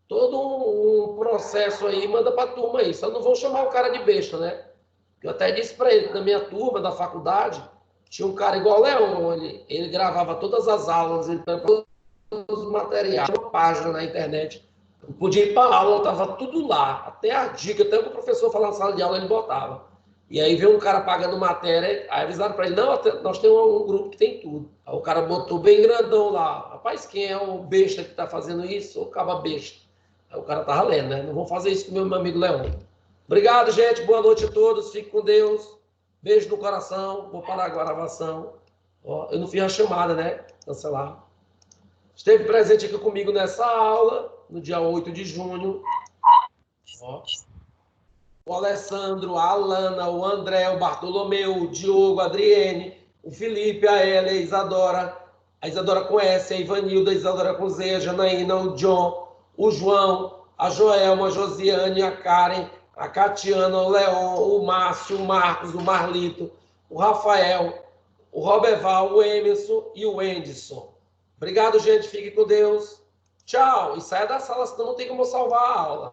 um processo aí, manda para a turma aí. Só não vou chamar o cara de besta, né? Eu até disse para ele que na minha turma, da faculdade, tinha um cara igual o Leon, ele gravava todas as aulas, todos os materiais, uma página na internet. Eu podia ir para a aula, estava tudo lá, até a dica, até o que o professor falava na sala de aula, ele botava. E aí veio um cara pagando matéria, aí avisaram para ele, não, nós temos um grupo que tem tudo. Aí o cara botou bem grandão lá, rapaz, quem é o besta que está fazendo isso? O caba besta. Aí o cara estava lendo, né? Não vou fazer isso com o meu amigo Leon. Obrigado, gente, boa noite a todos, fique com Deus, beijo no coração, vou parar a gravação. Ó, eu não fiz a chamada, né? Cancelar. Esteve presente aqui comigo nessa aula, no dia 8 de junho. Ó. O Alessandro, a Alana, o André, o Bartolomeu, o Diogo, a Adriene, o Felipe, a Elia, a Isadora com S, a Ivanilda, a Isadora com Z, a Janaína, o John, o João, a Joelma, a Josiane, a Karen, a Catiana, o Leon, o Márcio, o Marcos, o Marlito, o Rafael, o Roberval, o Emerson e o Endson. Obrigado, gente. Fique com Deus. Tchau. E saia da sala, senão não tem como salvar a aula.